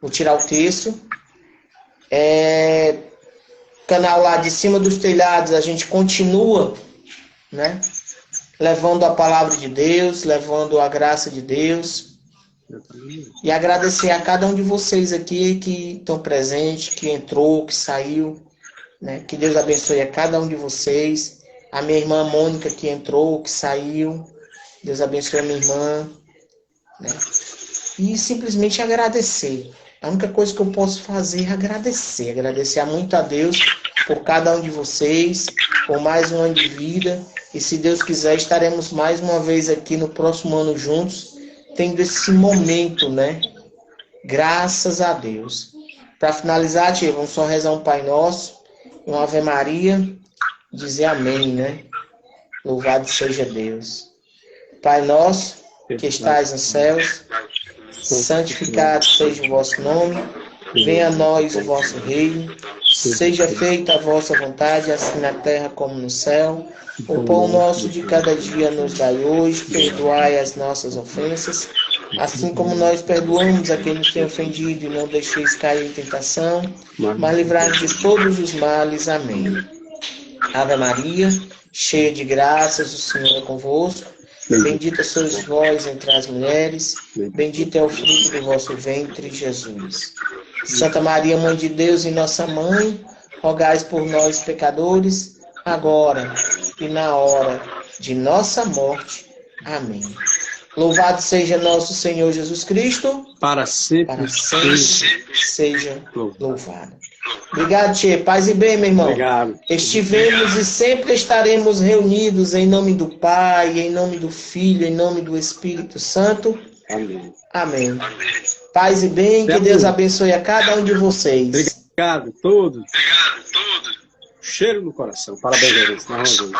vou tirar o texto. Canal lá de cima dos telhados, a gente continua, né? Levando a palavra de Deus, levando a graça de Deus. E agradecer a cada um de vocês aqui que estão presentes, que entrou, que saiu, né? Que Deus abençoe a cada um de vocês. A minha irmã Mônica que entrou, que saiu. Deus abençoe a minha irmã, né? E simplesmente agradecer. A única coisa que eu posso fazer é agradecer. Agradecer muito a Deus por cada um de vocês, por mais um ano de vida. E se Deus quiser, estaremos mais uma vez aqui no próximo ano juntos, tendo esse momento, né? Graças a Deus. Para finalizar, tia, vamos só rezar um Pai Nosso, uma Ave Maria, dizer amém, né? Louvado seja Deus. Pai nosso, que estais nos céus, santificado seja o vosso nome. Venha a nós o vosso reino. Seja feita a vossa vontade, assim na terra como no céu. O pão nosso de cada dia nos dai hoje. Perdoai as nossas ofensas, assim como nós perdoamos a quem nos tem ofendido. E não deixeis cair em tentação, mas livrai-nos de todos os males. Amém. Ave Maria, cheia de graças, o Senhor é convosco. Bendita sois vós entre as mulheres, bendito é o fruto do vosso ventre, Jesus. Santa Maria, Mãe de Deus e nossa Mãe, rogai por nós, pecadores, agora e na hora de nossa morte. Amém. Louvado seja nosso Senhor Jesus Cristo, Para sempre seja louvado. Obrigado, Tchê. Paz e bem, meu irmão. Obrigado. Estivemos e sempre estaremos reunidos em nome do Pai, em nome do Filho, em nome do Espírito Santo. Amém. Amém. Paz e bem, que Deus abençoe a cada um de vocês. Obrigado a todos. Cheiro no coração. Parabéns a Deus.